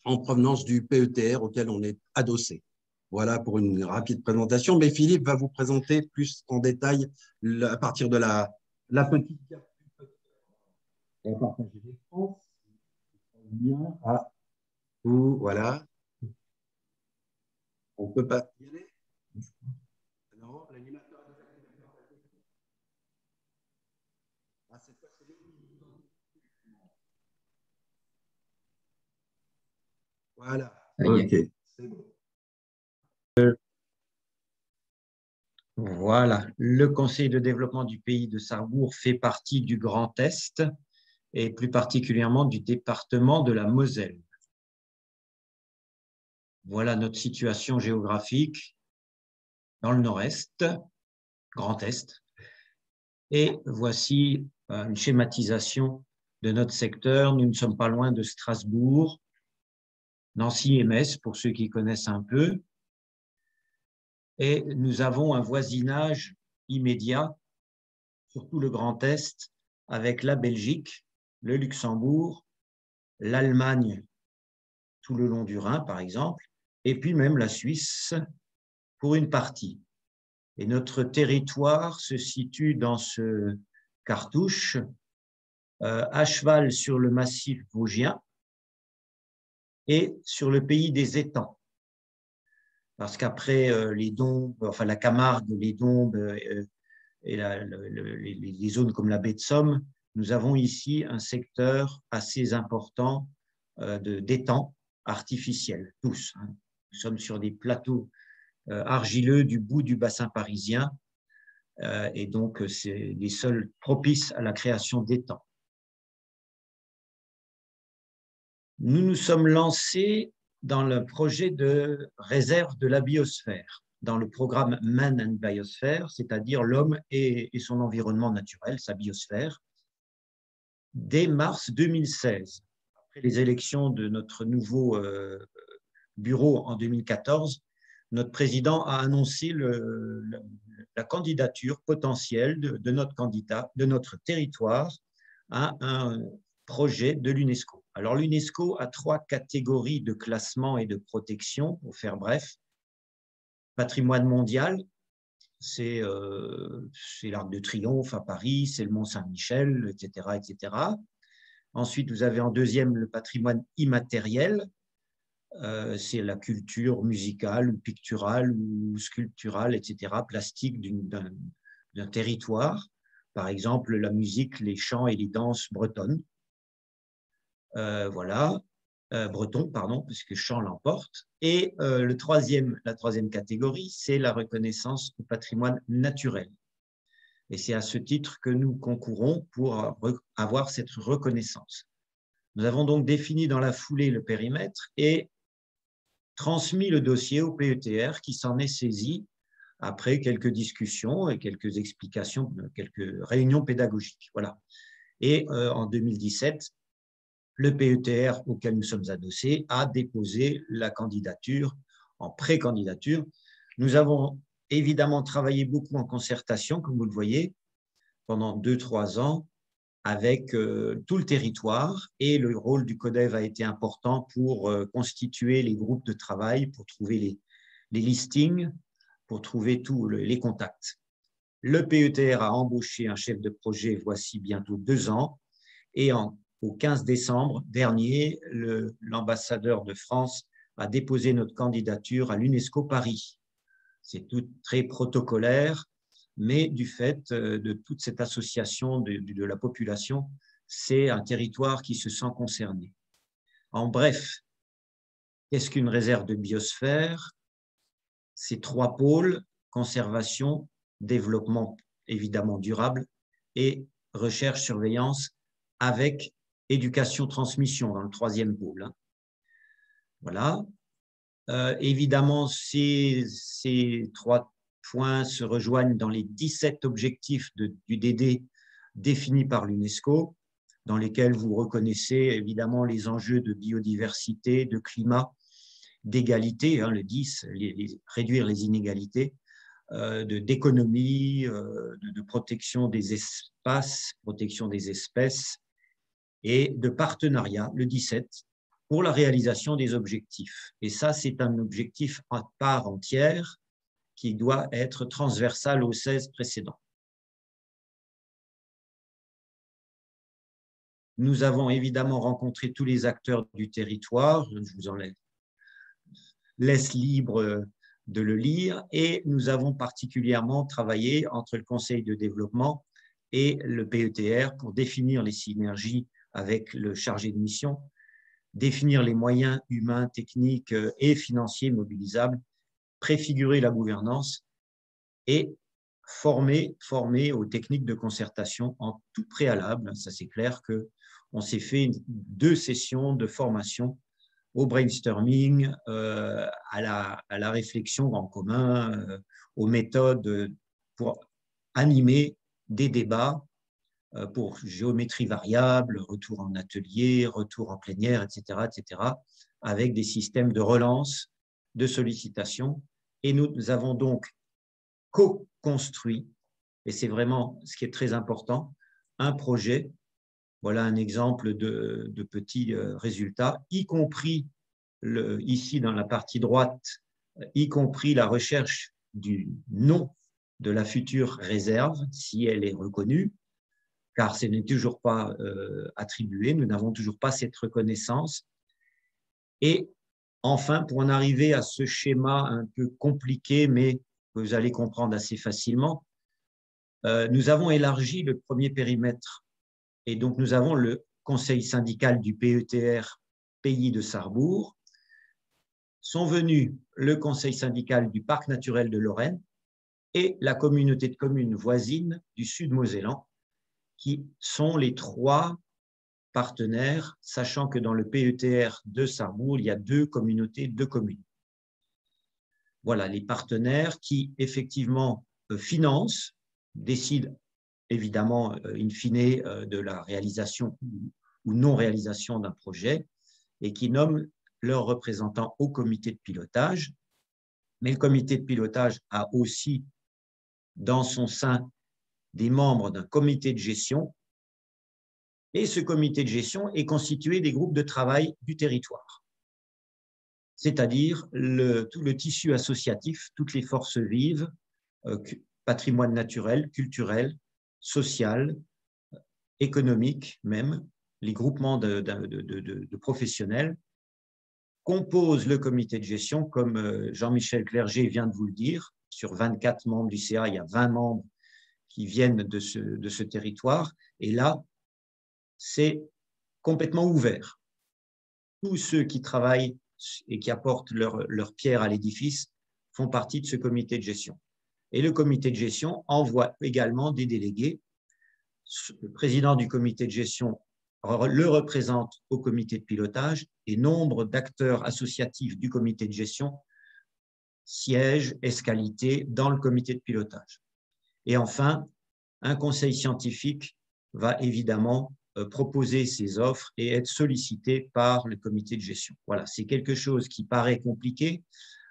en provenance du PETR auquel on est adossé. Voilà pour une rapide présentation, mais Philippe va vous présenter plus en détail à partir de la petite carte. On va partager l'écran. Bien. Ah, voilà. On ne peut pas y aller. Non, l'animateur a déjà fait. Ah, cette fois, c'est voilà. Ok. C'est bon. Voilà, le Conseil de développement du pays de Sarrebourg fait partie du Grand Est et plus particulièrement du département de la Moselle. Voilà notre situation géographique dans le Nord-Est, Grand Est. Et voici une schématisation de notre secteur. Nous ne sommes pas loin de Strasbourg, Nancy et Metz, pour ceux qui connaissent un peu. Et nous avons un voisinage immédiat, surtout le Grand Est, avec la Belgique, le Luxembourg, l'Allemagne, tout le long du Rhin, par exemple, et puis même la Suisse pour une partie. Et notre territoire se situe dans ce cartouche, à cheval sur le massif vosgien et sur le pays des étangs. Parce qu'après les Dombes, enfin la Camargue, les Dombes et les zones comme la baie de Somme, nous avons ici un secteur assez important d'étangs artificiels, tous. Hein. Nous sommes sur des plateaux argileux du bout du bassin parisien, et donc c'est les sols propices à la création d'étangs. Nous nous sommes lancés dans le projet de réserve de la biosphère, dans le programme Man and Biosphere, c'est-à-dire l'homme et son environnement naturel, sa biosphère, dès mars 2016. Après les élections de notre nouveau bureau en 2014, notre président a annoncé la candidature potentielle de notre candidat, de notre territoire, à un projet de l'UNESCO. Alors l'UNESCO a 3 catégories de classement et de protection, pour faire bref. Patrimoine mondial, c'est l'Arc de Triomphe à Paris, c'est le Mont Saint-Michel, etc., etc. Ensuite, vous avez en deuxième le patrimoine immatériel, c'est la culture musicale ou picturale ou sculpturale, etc., plastique d'un territoire. Par exemple, la musique, les chants et les danses bretonnes. Voilà, breton, pardon, puisque chant l'emporte. Et la troisième catégorie, c'est la reconnaissance du patrimoine naturel. Et c'est à ce titre que nous concourons pour avoir cette reconnaissance. Nous avons donc défini dans la foulée le périmètre et transmis le dossier au PETR qui s'en est saisi après quelques discussions et quelques explications, quelques réunions pédagogiques. Voilà. Et en 2017, le PETR auquel nous sommes adossés a déposé la candidature en pré-candidature. Nous avons évidemment travaillé beaucoup en concertation, comme vous le voyez, pendant 2-3 ans avec tout le territoire, et le rôle du CODEV a été important pour constituer les groupes de travail, pour trouver les listings, pour trouver tous les contacts. Le PETR a embauché un chef de projet voici bientôt 2 ans, et au 15 décembre dernier, l'ambassadeur de France a déposé notre candidature à l'UNESCO Paris. C'est tout très protocolaire, mais du fait de toute cette association de la population, c'est un territoire qui se sent concerné. En bref, qu'est-ce qu'une réserve de biosphère? C'est 3 pôles: conservation, développement évidemment durable et recherche-surveillance avec éducation-transmission dans le 3e pôle. Voilà. Évidemment, ces 3 points se rejoignent dans les 17 objectifs du DD définis par l'UNESCO, dans lesquels vous reconnaissez évidemment les enjeux de biodiversité, de climat, d'égalité, le 10, réduire les inégalités, d'économie, de protection des espaces, protection des espèces, et de partenariat, le 17, pour la réalisation des objectifs. Et ça, c'est un objectif à part entière qui doit être transversal aux 16 précédents. Nous avons évidemment rencontré tous les acteurs du territoire, je vous en laisse libre de le lire, et nous avons particulièrement travaillé entre le Conseil de développement et le PETR pour définir les synergies avec le chargé de mission, définir les moyens humains, techniques et financiers mobilisables, préfigurer la gouvernance et former aux techniques de concertation en tout préalable. Ça, c'est clair qu'on s'est fait 2 sessions de formation au brainstorming, à la réflexion en commun, aux méthodes pour animer des débats pour géométrie variable, retour en atelier, retour en plénière, etc., avec des systèmes de relance, de sollicitation. Et nous avons donc co-construit, et c'est vraiment ce qui est très important, un projet. Voilà un exemple de petits résultats, y compris ici dans la partie droite, y compris la recherche du nom de la future réserve, si elle est reconnue, car ce n'est toujours pas attribué, nous n'avons toujours pas cette reconnaissance. Et enfin, pour en arriver à ce schéma un peu compliqué, mais que vous allez comprendre assez facilement, nous avons élargi le premier périmètre. Et donc, nous avons le conseil syndical du PETR Pays de Sarrebourg. Sont venus le conseil syndical du parc naturel de Lorraine et la communauté de communes voisine du Sud-Mosellan, qui sont les 3 partenaires, sachant que dans le PETR de Sarrebourg, il y a 2 communautés, 2 communes. Voilà, les partenaires qui, effectivement, financent, décident évidemment, in fine, de la réalisation ou non-réalisation d'un projet et qui nomment leurs représentants au comité de pilotage. Mais le comité de pilotage a aussi dans son sein des membres d'un comité de gestion. Et ce comité de gestion est constitué des groupes de travail du territoire, c'est-à-dire tout le tissu associatif, toutes les forces vives, patrimoine naturel, culturel, social, économique même, les groupements de professionnels composent le comité de gestion, comme Jean-Michel Clerget vient de vous le dire. Sur 24 membres du CA, il y a 20 membres qui viennent de ce territoire. Et là, c'est complètement ouvert. Tous ceux qui travaillent et qui apportent leur pierre à l'édifice font partie de ce comité de gestion. Et le comité de gestion envoie également des délégués. Le président du comité de gestion le représente au comité de pilotage et nombre d'acteurs associatifs du comité de gestion siègent, escalité dans le comité de pilotage. Et enfin, un conseil scientifique va évidemment proposer ses offres et être sollicité par le comité de gestion. Voilà, c'est quelque chose qui paraît compliqué.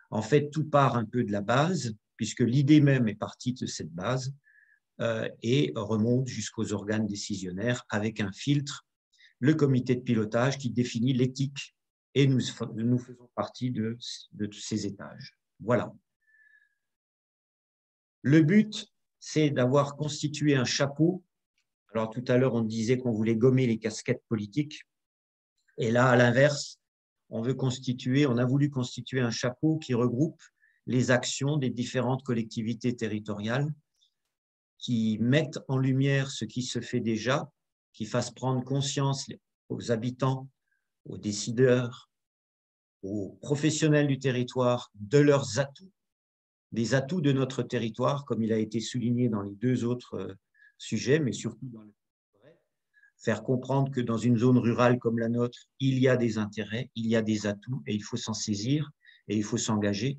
En fait, tout part un peu de la base, puisque l'idée même est partie de cette base et remonte jusqu'aux organes décisionnaires avec un filtre, le comité de pilotage qui définit l'éthique et nous faisons partie de ces étages. Voilà. Le but, c'est d'avoir constitué un chapeau. Alors, tout à l'heure, on disait qu'on voulait gommer les casquettes politiques. Et là, à l'inverse, on a voulu constituer un chapeau qui regroupe les actions des différentes collectivités territoriales, qui mettent en lumière ce qui se fait déjà, qui fassent prendre conscience aux habitants, aux décideurs, aux professionnels du territoire de leurs atouts, des atouts de notre territoire, comme il a été souligné dans les 2 autres sujets, mais surtout dans le forêt, faire comprendre que dans une zone rurale comme la nôtre, il y a des intérêts, il y a des atouts et il faut s'en saisir et il faut s'engager.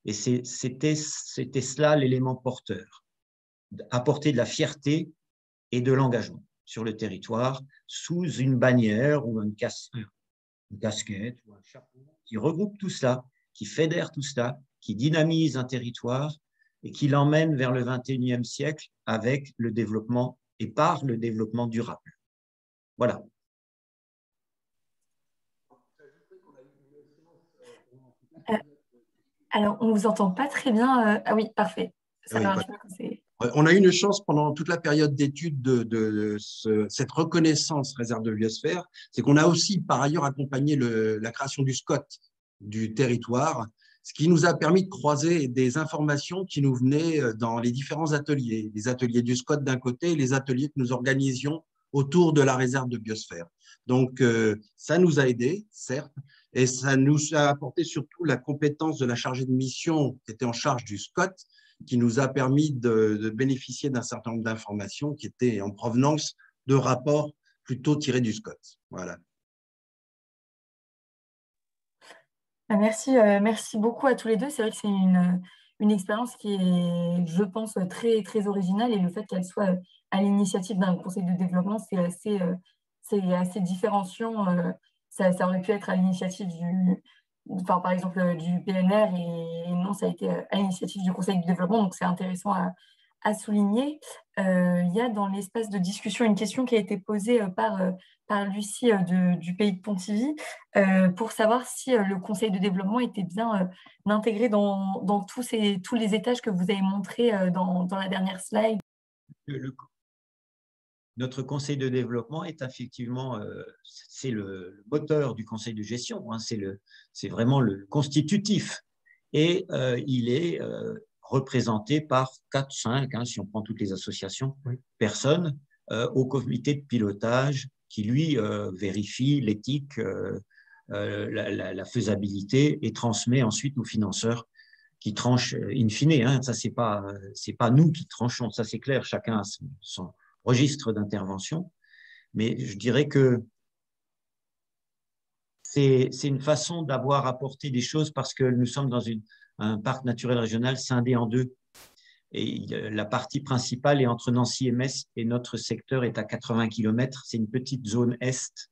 Et c'était cela l'élément porteur, apporter de la fierté et de l'engagement sur le territoire sous une bannière ou une casquette ou un chapeau qui regroupe tout cela, qui fédère tout cela, qui dynamise un territoire et qui l'emmène vers le XXIe siècle avec le développement et par le développement durable. Voilà. Alors, on ne vous entend pas très bien. Ah oui, parfait. Ça marche. On a eu une chance pendant toute la période d'étude de cette reconnaissance réserve de biosphère, c'est qu'on a aussi par ailleurs accompagné la création du SCOT du territoire, ce qui nous a permis de croiser des informations qui nous venaient dans les différents ateliers, les ateliers du SCOT d'un côté et les ateliers que nous organisions autour de la réserve de biosphère. Donc, ça nous a aidés, certes, et ça nous a apporté surtout la compétence de la chargée de mission qui était en charge du SCOT, qui nous a permis de bénéficier d'un certain nombre d'informations qui étaient en provenance de rapports plutôt tirés du SCOT. Voilà. Merci, merci beaucoup à tous les deux. C'est vrai que c'est une expérience qui est, je pense, très, très originale et le fait qu'elle soit à l'initiative d'un conseil de développement, c'est assez différenciant. Ça aurait pu être à l'initiative par exemple, du PNR et non, ça a été à l'initiative du conseil de développement, donc c'est intéressant à souligner. Il y a dans l'espace de discussion une question qui a été posée par Lucie du pays de Pontivy pour savoir si le conseil de développement était bien intégré dans tous les étages que vous avez montrés dans la dernière slide. Notre conseil de développement est effectivement, c'est le moteur du conseil de gestion, hein, c'est vraiment le constitutif. Et il est représentés par 4, 5, si on prend toutes les associations, personnes au comité de pilotage qui, lui, vérifie l'éthique, la faisabilité et transmet ensuite aux financeurs qui tranchent in fine. Ça, c'est pas nous qui tranchons, ça c'est clair, chacun a son registre d'intervention. Mais je dirais que c'est une façon d'avoir apporté des choses parce que nous sommes dans un parc naturel régional scindé en deux. Et la partie principale est entre Nancy et Metz et notre secteur est à 80 km. C'est une petite zone est.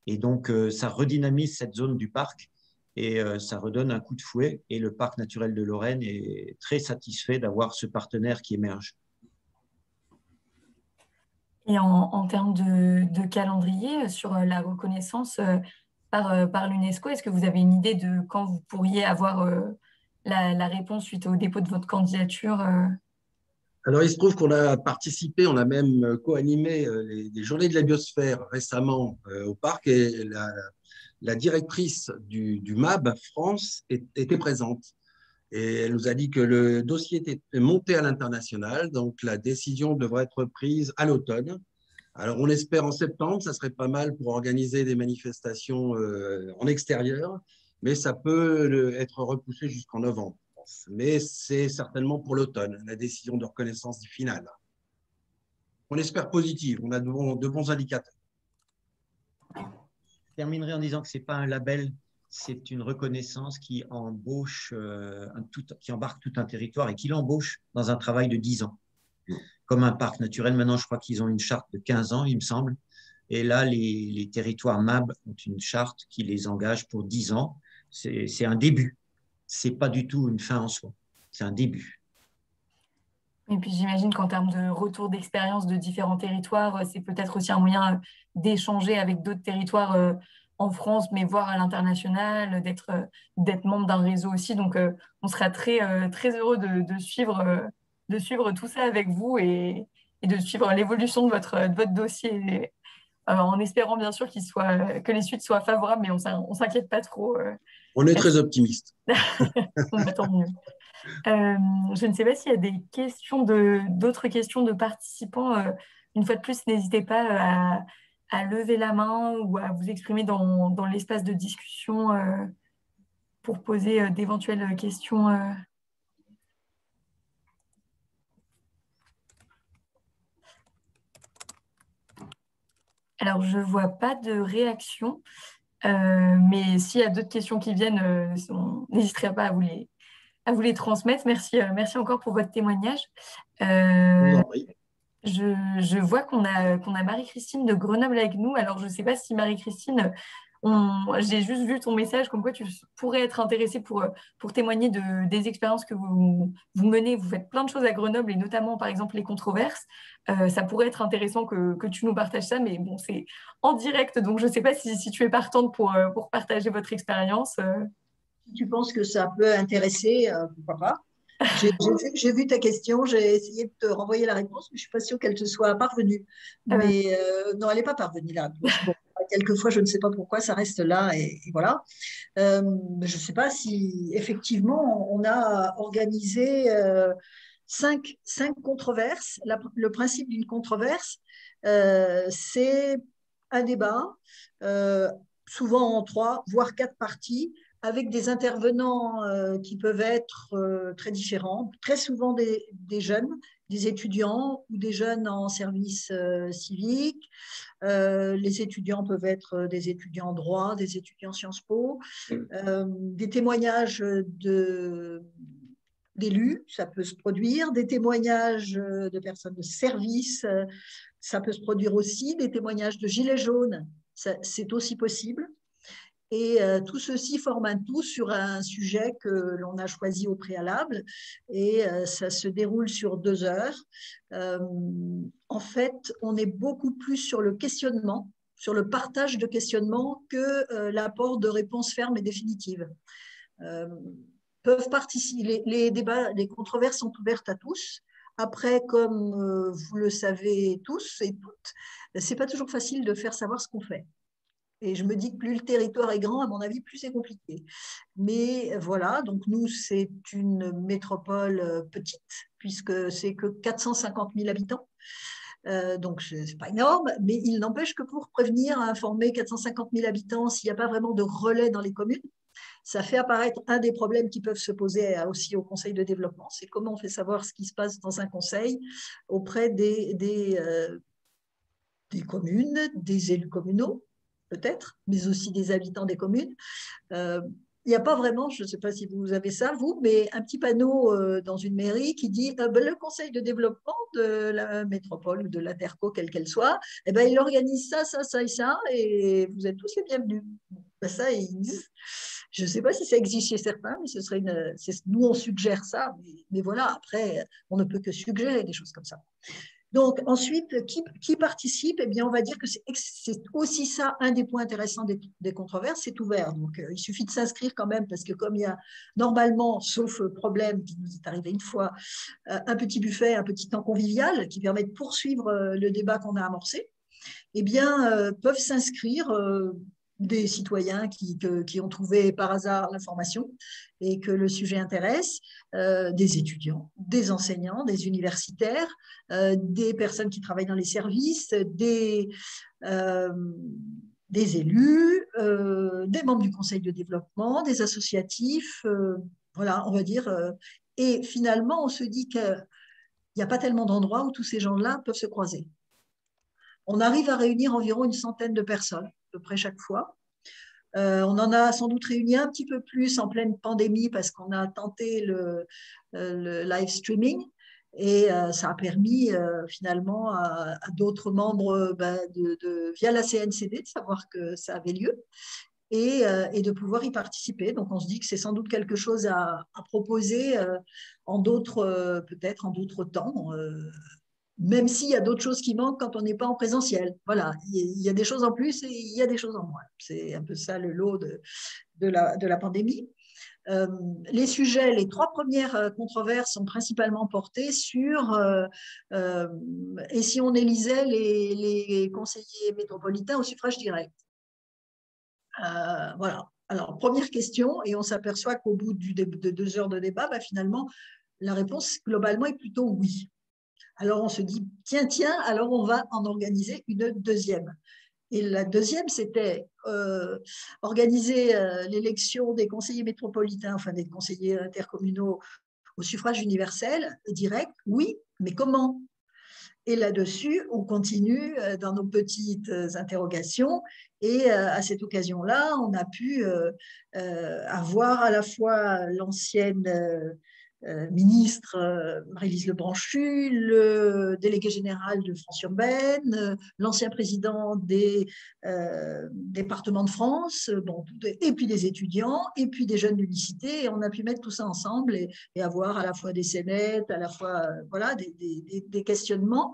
Et donc, ça redynamise cette zone du parc et ça redonne un coup de fouet. Et le parc naturel de Lorraine est très satisfait d'avoir ce partenaire qui émerge. Et en termes de calendrier sur la reconnaissance par l'UNESCO, est-ce que vous avez une idée de quand vous pourriez avoir la réponse suite au dépôt de votre candidature Alors, il se trouve qu'on a participé, on a même co-animé les Journées de la biosphère récemment au parc et la directrice du MAB France était présente. Et elle nous a dit que le dossier était monté à l'international, donc la décision devrait être prise à l'automne. Alors, on espère en septembre, ça serait pas mal pour organiser des manifestations en extérieur, mais ça peut être repoussé jusqu'en novembre. Mais c'est certainement pour l'automne, la décision de reconnaissance finale. On espère positive, on a de bons indicateurs. Je terminerai en disant que ce n'est pas un label, c'est une reconnaissance qui embauche, qui embarque tout un territoire et qui l'embauche dans un travail de 10 ans. Comme un parc naturel, maintenant je crois qu'ils ont une charte de 15 ans, il me semble. Et là, les territoires MAB ont une charte qui les engage pour 10 ans. C'est un début. Ce n'est pas du tout une fin en soi. C'est un début. Et puis j'imagine qu'en termes de retour d'expérience de différents territoires, c'est peut-être aussi un moyen d'échanger avec d'autres territoires en France, mais voire à l'international, d'être membre d'un réseau aussi. Donc on sera très heureux de suivre tout ça avec vous et de suivre l'évolution de votre dossier, en espérant bien sûr que les suites soient favorables, mais on s'inquiète pas trop. On est très optimiste. On attend mieux. Je ne sais pas s'il y a d'autres questions de participants. Une fois de plus, n'hésitez pas à lever la main ou à vous exprimer dans l'espace de discussion pour poser d'éventuelles questions. Alors, je ne vois pas de réaction, mais s'il y a d'autres questions qui viennent, on n'hésiterait pas à vous les transmettre. Merci encore pour votre témoignage. Je vois qu'on a Marie-Christine de Grenoble avec nous. Alors, je ne sais pas si Marie-Christine, j'ai juste vu ton message comme quoi tu pourrais être intéressée pour témoigner des expériences que vous menez. Vous faites plein de choses à Grenoble et notamment, par exemple, les controverses. Ça pourrait être intéressant que tu nous partages ça, mais bon, c'est en direct, donc je ne sais pas si tu es partante pour partager votre expérience. Si tu penses que ça peut intéresser, pourquoi pas. J'ai vu ta question, j'ai essayé de te renvoyer la réponse, mais je ne suis pas sûre qu'elle te soit parvenue. Mais non, elle n'est pas parvenue là. Bon, quelquefois, je ne sais pas pourquoi, ça reste là et voilà. Je ne sais pas si effectivement on a organisé 5 controverses. Le principe d'une controverse, c'est un débat, souvent en 3, voire 4 parties, avec des intervenants qui peuvent être très différents, très souvent des jeunes, des étudiants ou des jeunes en service civique. Les étudiants peuvent être des étudiants en droit, des étudiants Sciences Po, des témoignages d'élus, ça peut se produire, des témoignages de personnes de service, ça peut se produire aussi, des témoignages de gilets jaunes, c'est aussi possible. Et tout ceci forme un tout sur un sujet que l'on a choisi au préalable et ça se déroule sur 2 heures. En fait, on est beaucoup plus sur le questionnement, sur le partage de questionnements que l'apport de réponses fermes et définitives. Peuvent participer, les débats, les controverses sont ouvertes à tous. Après, comme vous le savez tous et toutes, ce n'est pas toujours facile de faire savoir ce qu'on fait. Et je me dis que plus le territoire est grand, à mon avis, plus c'est compliqué. Mais voilà, donc nous, c'est une métropole petite, puisque c'est que 450 000 habitants. Donc, ce n'est pas énorme, mais il n'empêche que pour prévenir, informer 450 000 habitants, s'il n'y a pas vraiment de relais dans les communes, ça fait apparaître un des problèmes qui peuvent se poser aussi au conseil de développement. C'est comment on fait savoir ce qui se passe dans un conseil auprès des communes, des élus communaux, peut-être, mais aussi des habitants des communes. Il n'y a pas vraiment, je ne sais pas si vous avez ça, vous, mais un petit panneau dans une mairie qui dit le conseil de développement de la métropole ou de la TERCO, quelle qu'elle soit, eh ben, il organise ça, ça, ça et ça, et vous êtes tous les bienvenus. Ben, ça, je ne sais pas si ça existe chez certains, mais ce serait nous, on suggère ça, mais voilà, après, on ne peut que suggérer des choses comme ça. Donc, ensuite, qui participe? Eh bien, on va dire que c'est aussi ça, un des points intéressants des controverses, c'est ouvert. Donc, il suffit de s'inscrire quand même, parce que comme il y a normalement, sauf problème qui nous est arrivé une fois, un petit buffet, un petit temps convivial qui permet de poursuivre le débat qu'on a amorcé, eh bien, peuvent s'inscrire des citoyens qui ont trouvé par hasard l'information et que le sujet intéresse, des étudiants, des enseignants, des universitaires, des personnes qui travaillent dans les services, des élus, des membres du conseil de développement, des associatifs, voilà, on va dire. Et finalement, on se dit qu'il n'y a pas tellement d'endroits où tous ces gens-là peuvent se croiser. On arrive à réunir environ une centaine de personnes, à peu près chaque fois. On en a sans doute réuni un petit peu plus en pleine pandémie parce qu'on a tenté le live streaming et ça a permis finalement à d'autres membres via la CNCD de savoir que ça avait lieu et de pouvoir y participer. Donc on se dit que c'est sans doute quelque chose à proposer peut-être en d'autres temps. Même s'il y a d'autres choses qui manquent quand on n'est pas en présentiel. Voilà, il y a des choses en plus et il y a des choses en moins. C'est un peu ça le lot de la pandémie. Les sujets, les 3 premières controverses sont principalement portées sur et si on élisait les conseillers métropolitains au suffrage direct. Voilà. Alors, première question, et on s'aperçoit qu'au bout de 2 heures de débat, finalement, la réponse globalement est plutôt oui. Alors, on se dit, tiens, alors on va en organiser une deuxième. Et la deuxième, c'était organiser l'élection des conseillers métropolitains, enfin des conseillers intercommunaux au suffrage universel, direct, oui, mais comment? Et là-dessus, on continue dans nos petites interrogations. Et à cette occasion-là, on a pu avoir à la fois l'ancienne ministre Marie-Lise Lebranchu, le délégué général de France urbaine, l'ancien président des départements de France, et puis des étudiants, et puis des jeunes d'unicité. Et on a pu mettre tout ça ensemble et avoir à la fois des scénettes, à la fois voilà, des questionnements.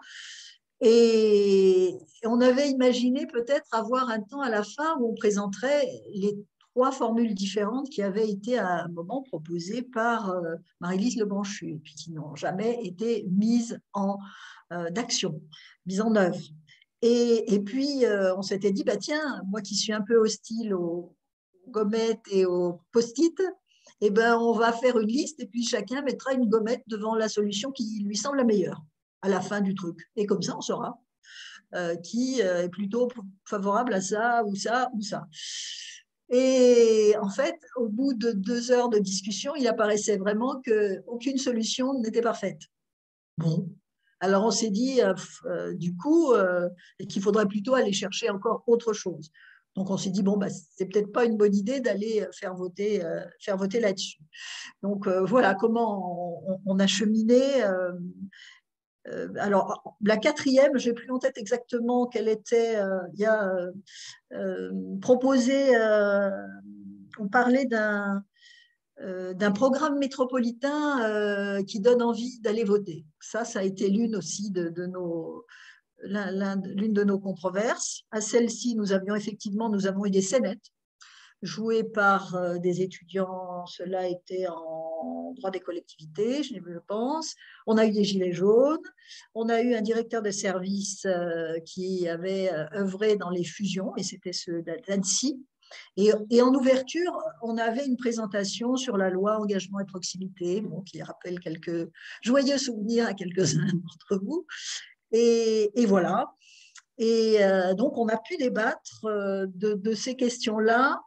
Et on avait imaginé peut-être avoir un temps à la fin où on présenterait les 3 formules différentes qui avaient été à un moment proposées par Marie-Lise Lebranchu et puis qui n'ont jamais été mises en œuvre. Et puis, on s'était dit, tiens, moi qui suis un peu hostile aux gommettes et aux post-it, eh ben, on va faire une liste et puis chacun mettra une gommette devant la solution qui lui semble la meilleure à la fin du truc. Et comme ça, on saura qui est plutôt favorable à ça ou ça ou ça. Et en fait, au bout de 2 heures de discussion, il apparaissait vraiment qu'aucune solution n'était parfaite. Bon, alors on s'est dit du coup qu'il faudrait plutôt aller chercher encore autre chose. Donc on s'est dit, c'est peut-être pas une bonne idée d'aller faire voter là-dessus. Donc voilà comment on a cheminé. Alors, la 4e, je n'ai plus en tête exactement quelle était. Il y a proposé, on parlait d'un programme métropolitain qui donne envie d'aller voter. Ça a été l'une aussi de nos controverses. À celle-ci, nous avons eu des scénettes. joué par des étudiants. Cela était en droit des collectivités, je pense. On a eu des gilets jaunes. On a eu un directeur de service qui avait œuvré dans les fusions, et c'était ceux d'Annecy. Et en ouverture, on avait une présentation sur la loi engagement et proximité, bon, qui rappelle quelques joyeux souvenirs à quelques-uns d'entre vous. Et voilà. Et donc, on a pu débattre de ces questions-là.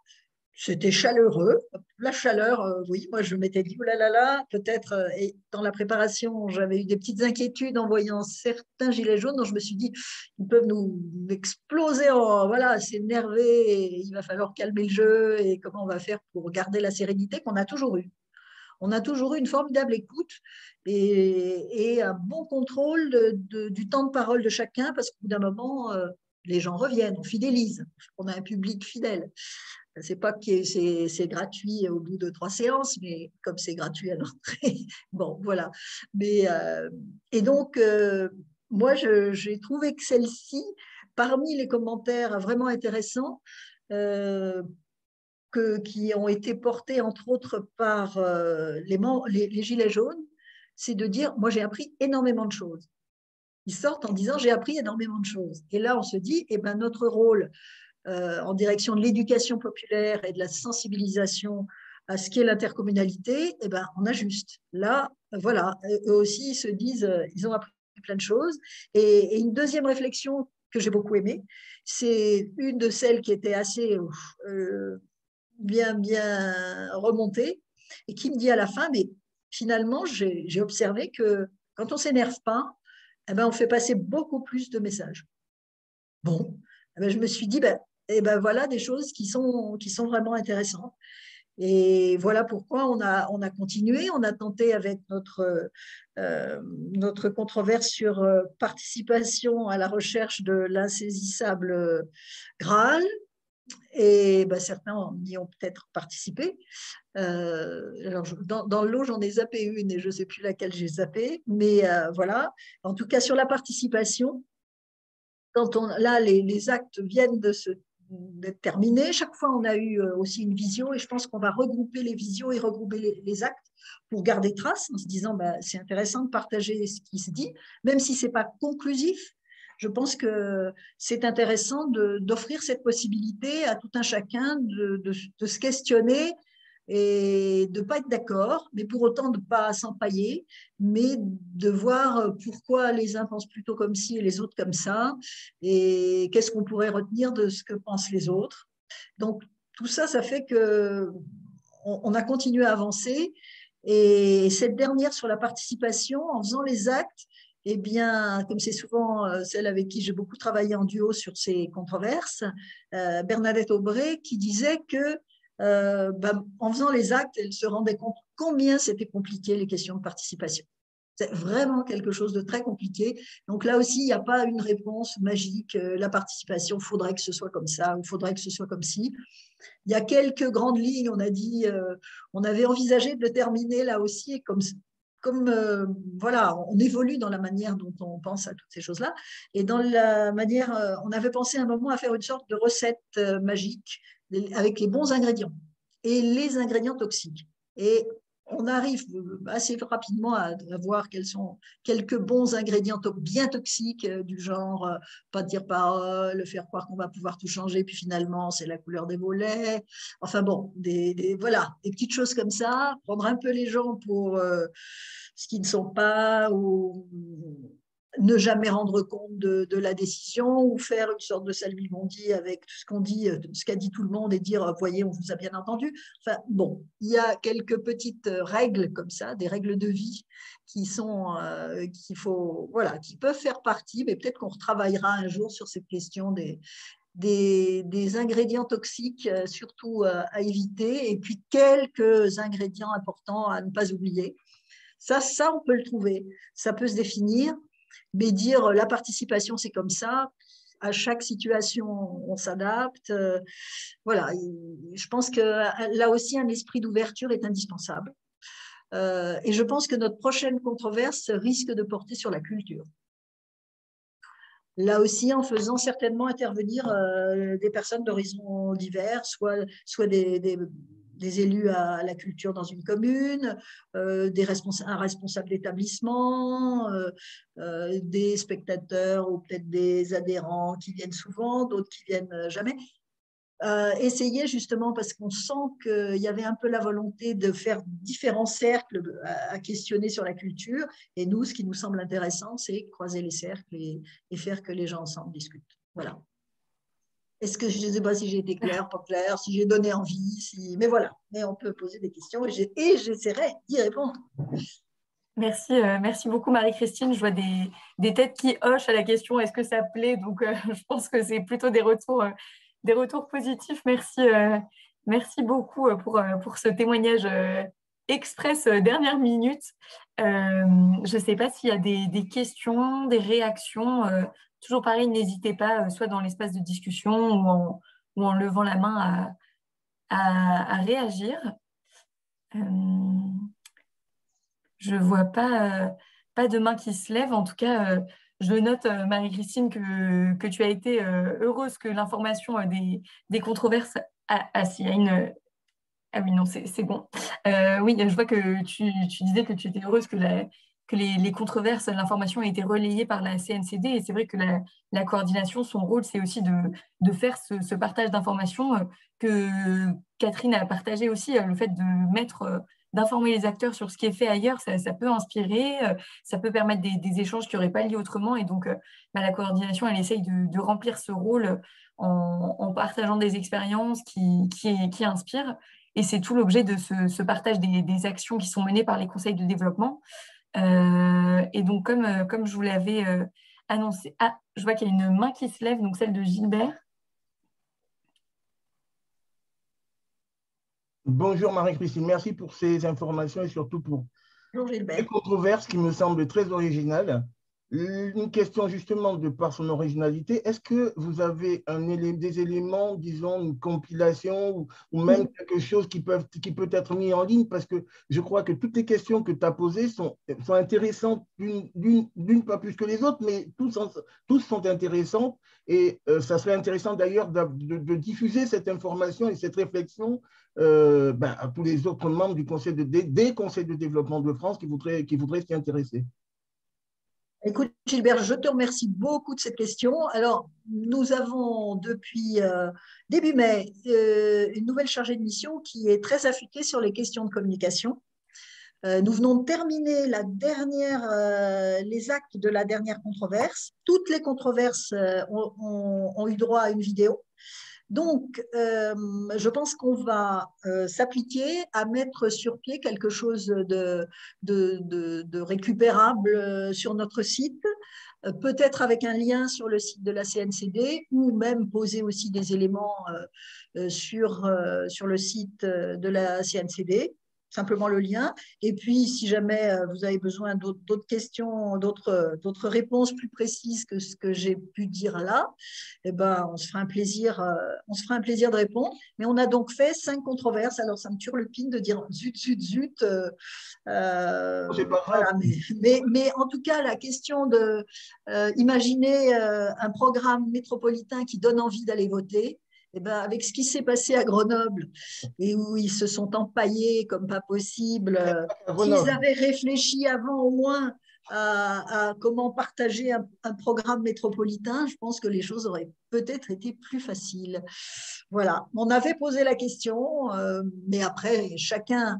C'était chaleureux. La chaleur, oui, moi je m'étais dit, oh là là là, peut-être, et dans la préparation, j'avais eu des petites inquiétudes en voyant certains gilets jaunes, donc je me suis dit, ils peuvent nous exploser, voilà, s'énerver, et il va falloir calmer le jeu, et comment on va faire pour garder la sérénité qu'on a toujours eue. On a toujours eu une formidable écoute et un bon contrôle du temps de parole de chacun, parce qu'au bout d'un moment, les gens reviennent, on fidélise, on a un public fidèle. C'est pas que c'est gratuit au bout de 3 séances, mais comme c'est gratuit à l'entrée, bon, voilà. Mais, et donc, moi, j'ai trouvé que celle-ci, parmi les commentaires vraiment intéressants, qui ont été portés, entre autres, par les Gilets jaunes, c'est de dire, moi, j'ai appris énormément de choses. Ils sortent en disant, j'ai appris énormément de choses. Et là, on se dit, eh ben, notre rôle en direction de l'éducation populaire et de la sensibilisation à ce qu'est l'intercommunalité, eh ben, on ajuste. Là, voilà, eux aussi, ils se disent, ils ont appris plein de choses. Et une deuxième réflexion que j'ai beaucoup aimée, c'est une de celles qui était assez bien remontée, et qui me dit à la fin, mais finalement, j'ai observé que quand on ne s'énerve pas, eh ben, on fait passer beaucoup plus de messages. Bon, eh ben, je me suis dit, et ben voilà des choses qui sont vraiment intéressantes. Et voilà pourquoi on a continué, on a tenté avec notre controverse sur participation à la recherche de l'insaisissable Graal. Et ben, certains y ont peut-être participé. Alors, dans l'eau, j'en ai zappé une et je ne sais plus laquelle j'ai zappé, mais voilà. En tout cas, sur la participation, là, les actes viennent d'être terminés. Chaque fois, on a eu aussi une visio, et je pense qu'on va regrouper les visios et regrouper les actes pour garder trace, en se disant, c'est intéressant de partager ce qui se dit, même si ce n'est pas conclusif. Je pense que c'est intéressant d'offrir cette possibilité à tout un chacun de se questionner et de ne pas être d'accord, mais pour autant de ne pas s'empailler, mais de voir pourquoi les uns pensent plutôt comme ci et les autres comme ça, et qu'est-ce qu'on pourrait retenir de ce que pensent les autres. Donc, tout ça, ça fait qu'on a continué à avancer. Et cette dernière sur la participation, en faisant les actes, eh bien, comme c'est souvent celle avec qui j'ai beaucoup travaillé en duo sur ces controverses, Bernadette Aubray, qui disait que en faisant les actes, elle se rendait compte combien c'était compliqué les questions de participation. C'est vraiment quelque chose de très compliqué. Donc là aussi, il n'y a pas une réponse magique. La participation, il faudrait que ce soit comme ça, ou il faudrait que ce soit comme ci. Il y a quelques grandes lignes, on a dit, on avait envisagé de le terminer là aussi, et comme voilà, on évolue dans la manière dont on pense à toutes ces choses-là. Et dans la manière, on avait pensé un moment à faire une sorte de recette magique avec les bons ingrédients et les ingrédients toxiques. Et on arrive assez rapidement à voir quels sont quelques bons ingrédients bien toxiques, du genre pas dire parole, faire croire qu'on va pouvoir tout changer, puis finalement c'est la couleur des volets. Enfin bon, voilà, des petites choses comme ça, prendre un peu les gens pour ce qu'ils ne sont pas, ou ne jamais rendre compte de la décision, ou faire une sorte de salvimondi avec tout ce qu'on dit, ce qu'a dit tout le monde, et dire, voyez, on vous a bien entendu. Enfin, bon, il y a quelques petites règles comme ça, des règles de vie qui peuvent faire partie, mais peut-être qu'on retravaillera un jour sur cette question des ingrédients toxiques, surtout à éviter, et puis quelques ingrédients importants à ne pas oublier. Ça, on peut le trouver, ça peut se définir. Mais dire la participation, c'est comme ça, à chaque situation, on s'adapte. Voilà, je pense que là aussi, un esprit d'ouverture est indispensable. Et je pense que notre prochaine controverse risque de porter sur la culture. Là aussi, en faisant certainement intervenir des personnes d'horizons divers, soit des élus à la culture dans une commune, un responsable d'établissement, des spectateurs ou peut-être des adhérents qui viennent souvent, d'autres qui viennent jamais. Essayer justement, parce qu'on sent qu'il y avait un peu la volonté de faire différents cercles à questionner sur la culture. Et nous, ce qui nous semble intéressant, c'est croiser les cercles et faire que les gens ensemble discutent. Voilà. Est-ce que je ne sais pas si j'ai été claire, pas claire, si j'ai donné envie, mais voilà. Mais on peut poser des questions et j'essaierai d'y répondre. Merci beaucoup Marie-Christine. Je vois des têtes qui hochent à la question est-ce que ça plaît? Donc je pense que c'est plutôt des retours positifs. Merci beaucoup pour ce témoignage express dernière minute. Je ne sais pas s'il y a des questions, des réactions. Toujours pareil, n'hésitez pas, soit dans l'espace de discussion ou en levant la main à réagir. Je ne vois pas de main qui se lève. En tout cas, je note, Marie-Christine, que tu as été heureuse que l'information des controverses. Si, il y a une. Ah oui, non, c'est bon. Oui, je vois que tu disais que tu étais heureuse que les controverses, l'information a été relayée par la CNCD. Et c'est vrai que la coordination, son rôle, c'est aussi de faire ce partage d'informations que Catherine a partagé aussi, le fait de d'informer les acteurs sur ce qui est fait ailleurs, ça peut inspirer, ça peut permettre des échanges qui n'auraient pas lieu autrement. Et donc, la coordination, elle essaye de remplir ce rôle en partageant des expériences qui inspirent. Et c'est tout l'objet de ce partage des actions qui sont menées par les conseils de développement. Et donc, comme je vous l'avais annoncé, je vois qu'il y a une main qui se lève, donc celle de Gilbert. Bonjour Marie-Christine, merci pour ces informations et surtout pour les controverses qui me semblent très originales. Une question justement de par son originalité, est-ce que vous avez des éléments, disons une compilation ou même quelque chose qui peut être mis en ligne? Parce que je crois que toutes les questions que tu as posées sont intéressantes d'une pas plus que les autres, mais tous sont intéressantes et ça serait intéressant d'ailleurs de diffuser cette information et cette réflexion à tous les autres membres des conseils de développement de France qui voudraient s'y intéresser. Écoute, Gilbert, je te remercie beaucoup de cette question. Alors, nous avons depuis début mai une nouvelle chargée de mission qui est très affûtée sur les questions de communication. Nous venons de terminer les actes de la dernière controverse. Toutes les controverses ont eu droit à une vidéo. Donc, je pense qu'on va s'appliquer à mettre sur pied quelque chose de récupérable sur notre site, peut-être avec un lien sur le site de la CNCD ou même poser aussi des éléments sur le site de la CNCD. Simplement le lien. Et puis, si jamais vous avez besoin d'autres questions, d'autres réponses plus précises que ce que j'ai pu dire là, eh ben, on se fera un plaisir de répondre. Mais on a donc fait 5 controverses. Alors, ça me turlupine de dire zut, zut, zut. Voilà. Mais en tout cas, la question de imaginer un programme métropolitain qui donne envie d'aller voter. Eh ben, avec ce qui s'est passé à Grenoble et où ils se sont empaillés comme pas possible, s'ils avaient réfléchi avant au moins à comment partager un programme métropolitain, je pense que les choses auraient peut-être été plus faciles. Voilà, on avait posé la question, mais après, chacun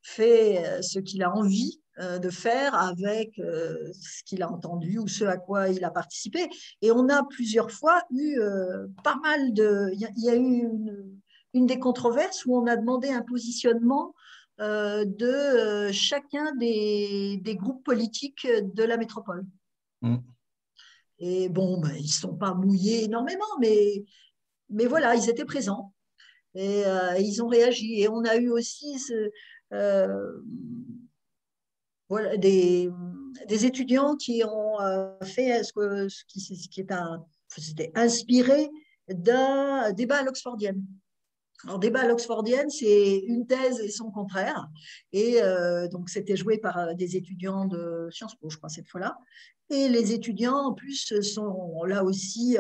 fait ce qu'il a envie de faire avec ce qu'il a entendu ou ce à quoi il a participé. Et on a plusieurs fois eu pas mal de... Il y a eu une des controverses où on a demandé un positionnement de chacun des groupes politiques de la métropole. Et bon, ben, ils ne sont pas mouillés énormément, mais voilà, ils étaient présents. Et ils ont réagi. Et on a eu aussi voilà, des étudiants qui ont fait ce qui est c'était inspiré d'un débat à l'Oxfordienne. Alors, débat à l'oxfordienne, c'est une thèse et son contraire. Et donc, c'était joué par des étudiants de Sciences Po, je crois, cette fois-là. Et les étudiants, en plus, sont là aussi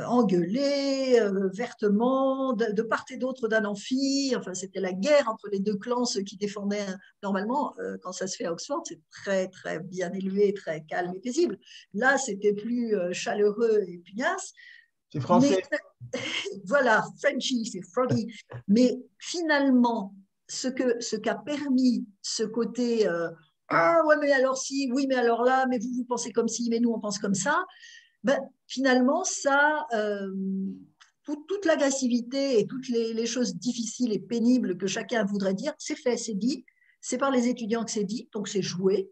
engueulés vertement de part et d'autre d'un amphi. Enfin, c'était la guerre entre les deux clans, ceux qui défendaient. Normalement, quand ça se fait à Oxford, c'est très, très bien élevé, très calme et paisible. Là, c'était plus chaleureux et pugnace. C'est français. Mais, voilà, Frenchy, c'est froggy. Mais finalement, ce qu'a permis ce côté ah ouais, mais alors si, oui, mais alors là, mais vous pensez comme ci, mais nous, on pense comme ça. Ben, finalement, ça, toute l'agressivité et toutes les choses difficiles et pénibles que chacun voudrait dire, c'est fait, c'est dit. C'est par les étudiants que c'est dit, donc c'est joué.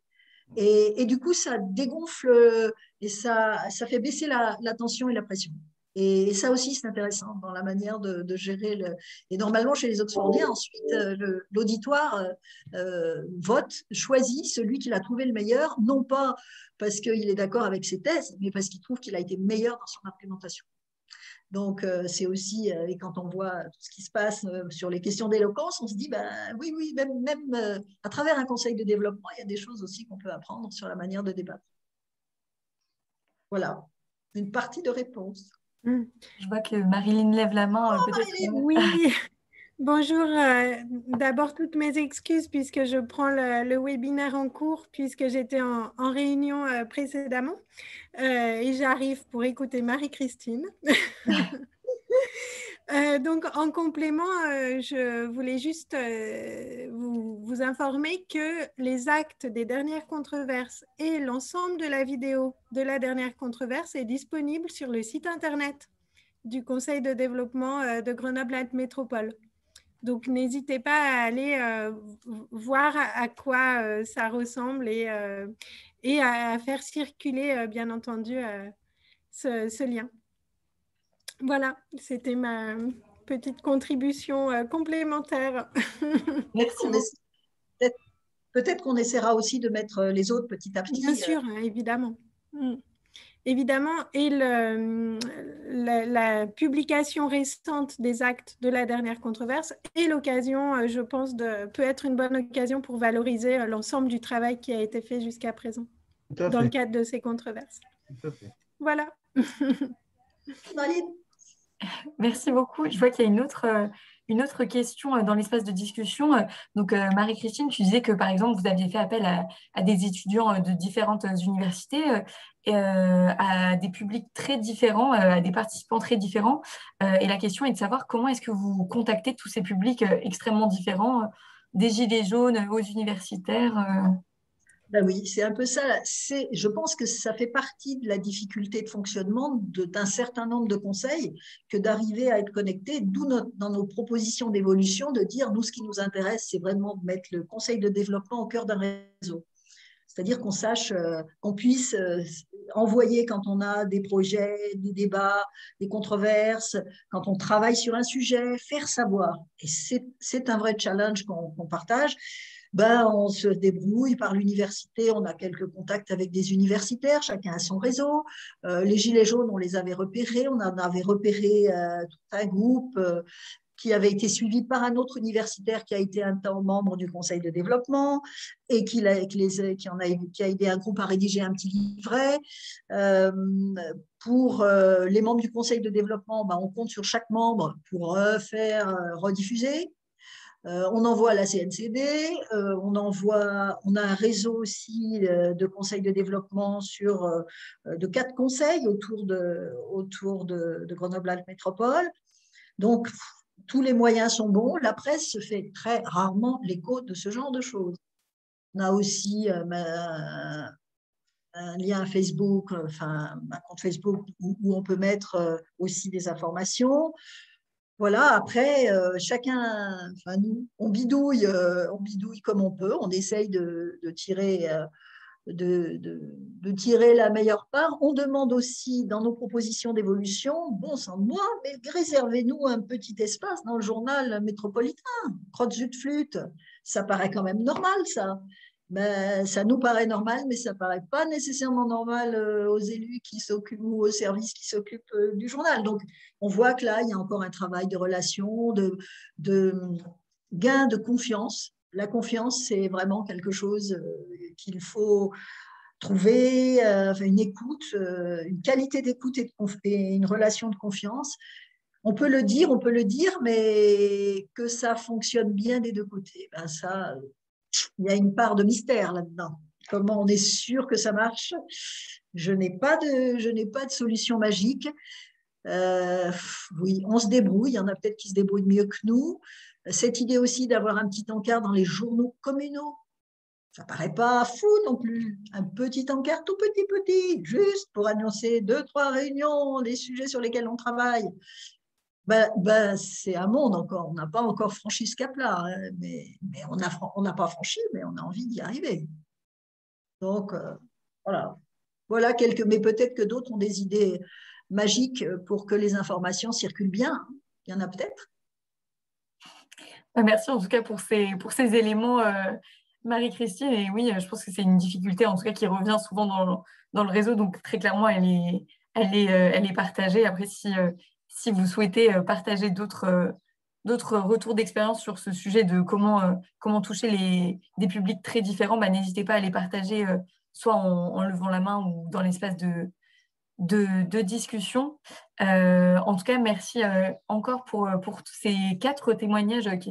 Et du coup, ça dégonfle et ça fait baisser la tension et la pression. Et ça aussi, c'est intéressant dans la manière de gérer le. Et normalement, chez les Oxfordiens, ensuite, l'auditoire vote, choisit celui qu'il a trouvé le meilleur, non pas parce qu'il est d'accord avec ses thèses, mais parce qu'il trouve qu'il a été meilleur dans son argumentation. Donc, c'est aussi, et quand on voit tout ce qui se passe sur les questions d'éloquence, on se dit, ben, oui, même à travers un conseil de développement, il y a des choses aussi qu'on peut apprendre sur la manière de débattre. Voilà, une partie de réponse. Je vois que Marilyn lève la main. Oui, bonjour. D'abord, toutes mes excuses puisque je prends le webinaire en cours, puisque j'étais en réunion précédemment et j'arrive pour écouter Marie-Christine. Donc, en complément, je voulais juste vous informer que les actes des dernières controverses et l'ensemble de la vidéo de la dernière controverse est disponible sur le site internet du Conseil de développement de Grenoble-Alpes Métropole. Donc, n'hésitez pas à aller voir à quoi ça ressemble et à faire circuler, bien entendu, ce lien. Voilà, c'était ma petite contribution complémentaire. Merci. Peut-être qu'on essaiera aussi de mettre les autres petit à petit. Bien sûr, évidemment. Évidemment, et la publication récente des actes de la dernière controverse est l'occasion, je pense, peut être une bonne occasion pour valoriser l'ensemble du travail qui a été fait jusqu'à présent dans le cadre de ces controverses. Tout à fait. Voilà. Merci beaucoup. Je vois qu'il y a une autre question dans l'espace de discussion. Donc, Marie-Christine, tu disais que, par exemple, vous aviez fait appel à des étudiants de différentes universités et à des publics très différents, à des participants très différents. Et la question est de savoir comment est-ce que vous contactez tous ces publics extrêmement différents, des gilets jaunes aux universitaires Ben oui, c'est un peu ça. Je pense que ça fait partie de la difficulté de fonctionnement d'un certain nombre de conseils que d'arriver à être connecté, d'où dans nos propositions d'évolution, de dire, nous, ce qui nous intéresse, c'est vraiment de mettre le conseil de développement au cœur d'un réseau. C'est-à-dire qu'on sache, qu'on puisse envoyer quand on a des projets, des débats, des controverses, quand on travaille sur un sujet, faire savoir. Et c'est un vrai challenge qu'on partage. Ben, on se débrouille par l'université, on a quelques contacts avec des universitaires, chacun a son réseau. Les Gilets jaunes, on les avait repérés, on en avait repéré tout un groupe qui avait été suivi par un autre universitaire qui a été un temps membre du conseil de développement et qui a aidé un groupe à rédiger un petit livret. Pour les membres du conseil de développement, ben, on compte sur chaque membre pour rediffuser. On envoie à la CNCD, on a un réseau aussi de conseils de développement de 4 conseils autour de Grenoble-Alpes Métropole. Donc, tous les moyens sont bons. La presse se fait très rarement l'écho de ce genre de choses. On a aussi un lien Facebook, enfin un compte Facebook où on peut mettre aussi des informations. Voilà, après, chacun, enfin nous, on bidouille comme on peut, on essaye de tirer la meilleure part. On demande aussi dans nos propositions d'évolution, bon sang de moi, mais réservez-nous un petit espace dans le journal métropolitain, crotte jus de flûte, ça paraît quand même normal ça. Ben, ça nous paraît normal, mais ça ne paraît pas nécessairement normal aux élus qui s'occupent ou aux services qui s'occupent du journal. Donc, on voit que là, il y a encore un travail de relation, de gain de confiance. La confiance, c'est vraiment quelque chose qu'il faut trouver, une écoute, une qualité d'écoute et une relation de confiance. On peut le dire, mais que ça fonctionne bien des deux côtés, ben ça, il y a une part de mystère là-dedans. Comment on est sûr que ça marche? Je n'ai pas de solution magique. Oui, on se débrouille. Il y en a peut-être qui se débrouillent mieux que nous. Cette idée aussi d'avoir un petit encart dans les journaux communaux, ça ne paraît pas fou non plus. Un petit encart tout petit, juste pour annoncer 2-3 réunions, les sujets sur lesquels on travaille. C'est un monde encore. On n'a pas encore franchi ce cap-là, hein, mais on n'a pas franchi, mais on a envie d'y arriver. Donc, voilà. Voilà quelques, mais peut-être que d'autres ont des idées magiques pour que les informations circulent bien. Il y en a peut-être. Merci en tout cas pour ces éléments, Marie-Christine. Et oui, je pense que c'est une difficulté en tout cas qui revient souvent dans le réseau. Donc très clairement, elle est partagée. Après, si vous souhaitez partager d'autres retours d'expérience sur ce sujet de comment toucher des publics très différents, bah, n'hésitez pas à les partager soit en levant la main ou dans l'espace de discussion. En tout cas, merci encore pour tous ces 4 témoignages qui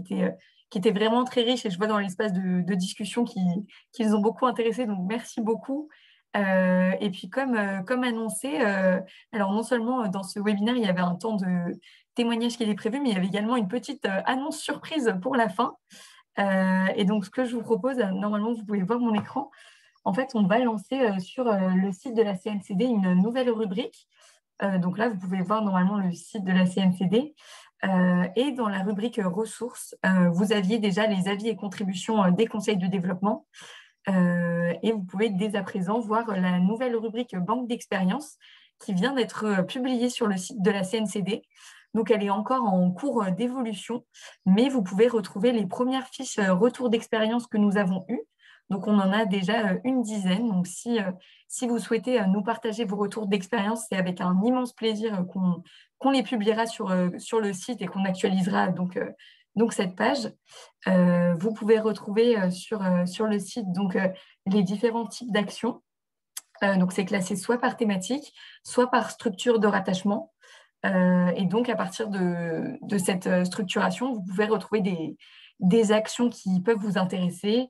étaient vraiment très riches et je vois dans l'espace de discussion qu'ils ont beaucoup intéressé. Donc, merci beaucoup. Et puis, comme annoncé, alors non seulement dans ce webinaire, il y avait un temps de témoignage qui était prévu, mais il y avait également une petite annonce surprise pour la fin. Et donc, ce que je vous propose, normalement, vous pouvez voir mon écran. En fait, on va lancer sur le site de la CNCD une nouvelle rubrique. Donc là, vous pouvez voir normalement le site de la CNCD. Et dans la rubrique ressources, vous aviez déjà les avis et contributions des conseils de développement. Et vous pouvez dès à présent voir la nouvelle rubrique banque d'expérience qui vient d'être publiée sur le site de la CNCD. Donc, elle est encore en cours d'évolution, mais vous pouvez retrouver les premières fiches retour d'expérience que nous avons eues. Donc, on en a déjà une dizaine. Donc, si vous souhaitez nous partager vos retours d'expérience, c'est avec un immense plaisir qu'on les publiera sur le site et qu'on actualisera donc cette page. Vous pouvez retrouver sur le site les différents types d'actions. Donc, c'est classé soit par thématique, soit par structure de rattachement. Et donc, à partir de cette structuration, vous pouvez retrouver des actions qui peuvent vous intéresser.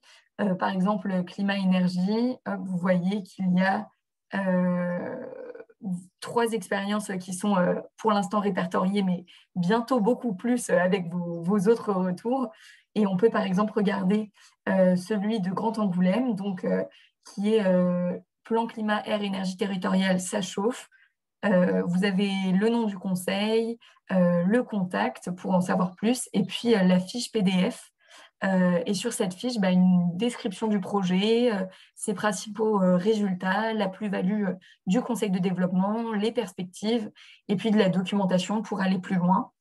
Par exemple, climat-énergie, vous voyez qu'il y a 3 expériences qui sont pour l'instant répertoriées, mais bientôt beaucoup plus avec vos autres retours. Et on peut par exemple regarder celui de Grand Angoulême, donc, qui est plan climat, air, énergie territoriale, ça chauffe. Vous avez le nom du conseil, le contact pour en savoir plus, et puis la fiche PDF. Et sur cette fiche, une description du projet, ses principaux résultats, la plus-value du conseil de développement, les perspectives, et puis de la documentation pour aller plus loin.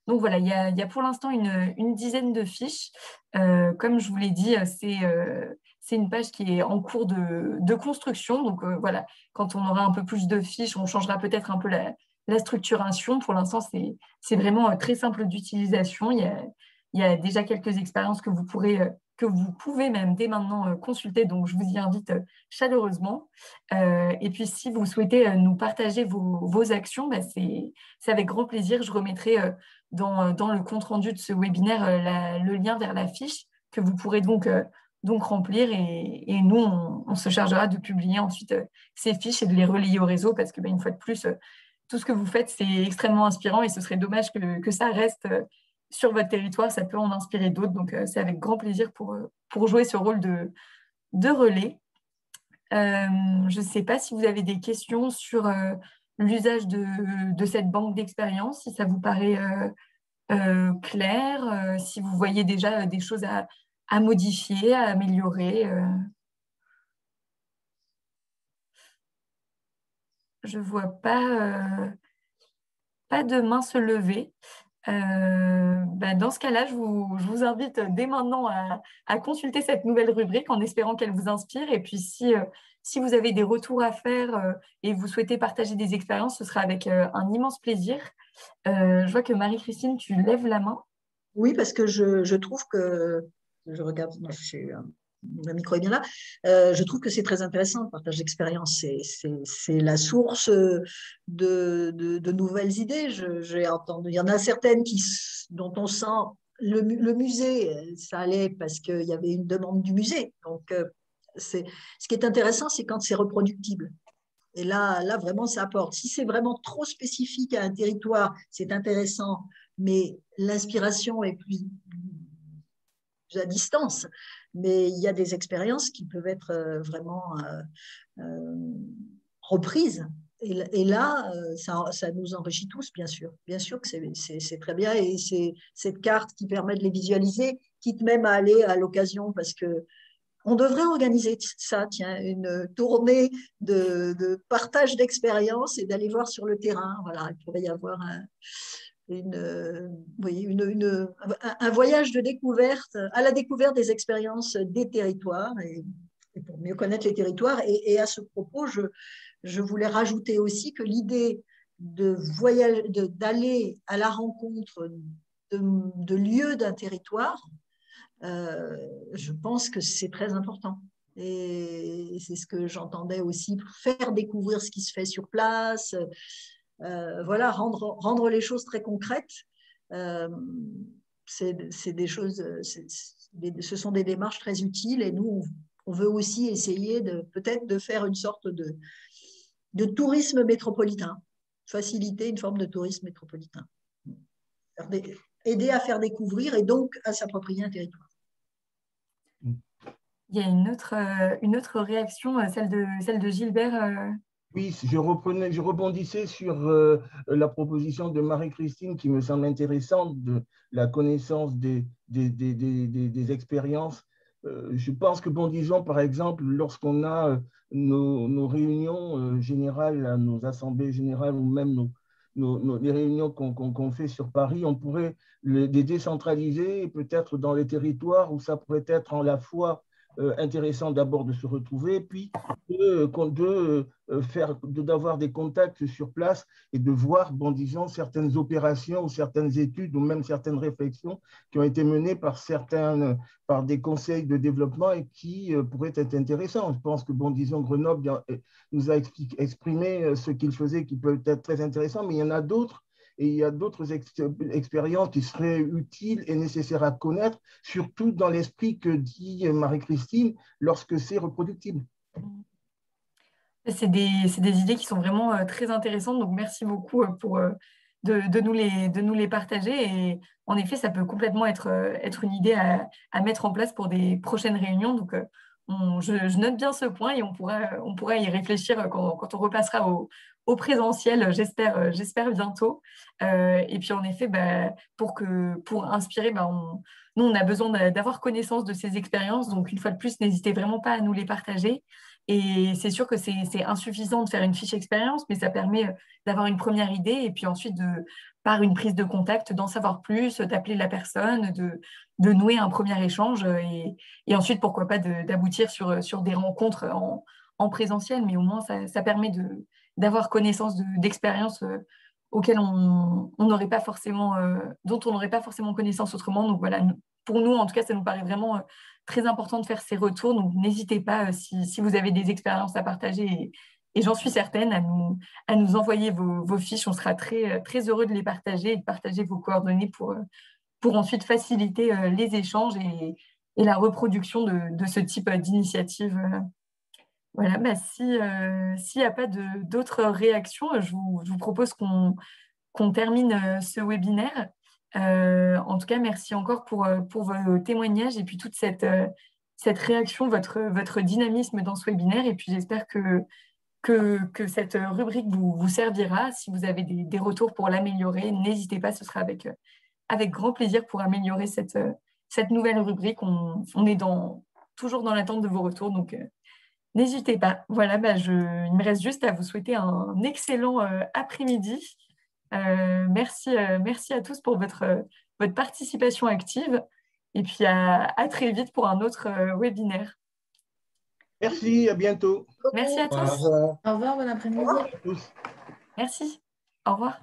Donc voilà, il y a pour l'instant une dizaine de fiches. Comme je vous l'ai dit, c'est une page qui est en cours de construction. Donc voilà, quand on aura un peu plus de fiches, on changera peut-être un peu la structuration. Pour l'instant, c'est vraiment très simple d'utilisation. Il y a déjà quelques expériences que vous pouvez même dès maintenant consulter. Donc, je vous y invite chaleureusement. Et puis, si vous souhaitez nous partager vos actions, c'est avec grand plaisir. Je remettrai dans le compte-rendu de ce webinaire le lien vers la fiche que vous pourrez donc remplir. Et nous, on se chargera de publier ensuite ces fiches et de les relayer au réseau parce que, une fois de plus, tout ce que vous faites, c'est extrêmement inspirant et ce serait dommage que ça reste sur votre territoire. Ça peut en inspirer d'autres. Donc, c'est avec grand plaisir pour jouer ce rôle de relais. Je ne sais pas si vous avez des questions sur l'usage de cette banque d'expérience, si ça vous paraît clair, si vous voyez déjà des choses à modifier, à améliorer. Je ne vois pas de main se lever. Dans ce cas-là, je vous invite dès maintenant à consulter cette nouvelle rubrique en espérant qu'elle vous inspire. Et puis, si vous avez des retours à faire et vous souhaitez partager des expériences, ce sera avec un immense plaisir. Je vois que Marie-Christine, tu lèves la main. Oui, parce que je trouve que, je regarde, non, le micro est bien là, je trouve que c'est très intéressant le partage d'expérience. C'est la source de nouvelles idées. J'ai entendu, il y en a certaines dont on sent le musée, ça allait parce qu'il y avait une demande du musée. Donc, ce qui est intéressant, c'est quand c'est reproductible. Et là, vraiment, ça apporte. Si c'est vraiment trop spécifique à un territoire, c'est intéressant, mais l'inspiration est plus à distance. Mais il y a des expériences qui peuvent être vraiment reprises. Et là, ça nous enrichit tous, bien sûr. Bien sûr que c'est très bien. Et c'est cette carte qui permet de les visualiser, quitte même à aller à l'occasion, parce que on devrait organiser ça, tiens, une tournée de partage d'expériences et d'aller voir sur le terrain. Voilà, il pourrait y avoir un voyage de découverte, à la découverte des expériences des territoires et pour mieux connaître les territoires. Et à ce propos, je voulais rajouter aussi que l'idée d'aller à la rencontre de lieux d'un territoire, je pense que c'est très important. Et c'est ce que j'entendais aussi, faire découvrir ce qui se fait sur place, voilà, rendre les choses très concrètes. C'est des choses, ce sont des démarches très utiles et nous, on veut aussi essayer peut-être de faire une sorte de tourisme métropolitain, faciliter une forme de tourisme métropolitain. Aider à faire découvrir et donc à s'approprier un territoire. Il y a une autre réaction, celle de Gilbert. Oui, je rebondissais sur la proposition de Marie-Christine qui me semble intéressante, de la connaissance des expériences. Je pense que, disons, par exemple, lorsqu'on a nos réunions générales, nos assemblées générales ou même les réunions qu'on fait sur Paris, on pourrait les décentraliser peut-être dans les territoires où ça pourrait être en la fois intéressant d'abord de se retrouver, puis d'avoir des contacts sur place et de voir, disons, certaines opérations ou certaines études ou même certaines réflexions qui ont été menées par des conseils de développement et qui pourraient être intéressants. Je pense que, disons, Grenoble nous a exprimé ce qu'il faisait qui peut être très intéressant, mais il y en a d'autres. Et il y a d'autres expériences qui seraient utiles et nécessaires à connaître, surtout dans l'esprit que dit Marie-Christine, lorsque c'est reproductible. C'est des idées qui sont vraiment très intéressantes, donc merci beaucoup de nous les partager. Et en effet, ça peut complètement être une idée à mettre en place pour des prochaines réunions. Donc, je note bien ce point et on pourra y réfléchir quand on repassera au présentiel, j'espère bientôt. Et puis en effet, pour inspirer, nous, on a besoin d'avoir connaissance de ces expériences. Donc une fois de plus, n'hésitez vraiment pas à nous les partager. Et c'est sûr que c'est insuffisant de faire une fiche expérience, mais ça permet d'avoir une première idée et puis ensuite, par une prise de contact, d'en savoir plus, d'appeler la personne, de nouer un premier échange et ensuite, pourquoi pas, d'aboutir sur des rencontres en présentiel. Mais au moins, ça permet d'avoir connaissance d'expériences auxquelles on n'aurait pas forcément, dont on n'aurait pas forcément connaissance autrement. Donc voilà, pour nous, en tout cas, ça nous paraît vraiment très important de faire ces retours. Donc n'hésitez pas, si vous avez des expériences à partager, et j'en suis certaine, à nous envoyer vos fiches. On sera très, très heureux de les partager et de partager vos coordonnées pour ensuite faciliter les échanges et la reproduction de ce type d'initiative. Voilà, s'il n'y a pas d'autres réactions, je vous propose qu'on termine ce webinaire. En tout cas, merci encore pour vos témoignages et puis toute cette réaction, votre dynamisme dans ce webinaire. Et puis j'espère que cette rubrique vous servira. Si vous avez des retours pour l'améliorer, n'hésitez pas, ce sera avec grand plaisir pour améliorer cette nouvelle rubrique. On est toujours dans l'attente de vos retours, donc n'hésitez pas. Voilà, il me reste juste à vous souhaiter un excellent après-midi Merci à tous pour votre participation active. Et puis à très vite pour un autre webinaire. Merci, à bientôt. Merci à tous. Au revoir, bon après-midi. Tous. Merci. Au revoir.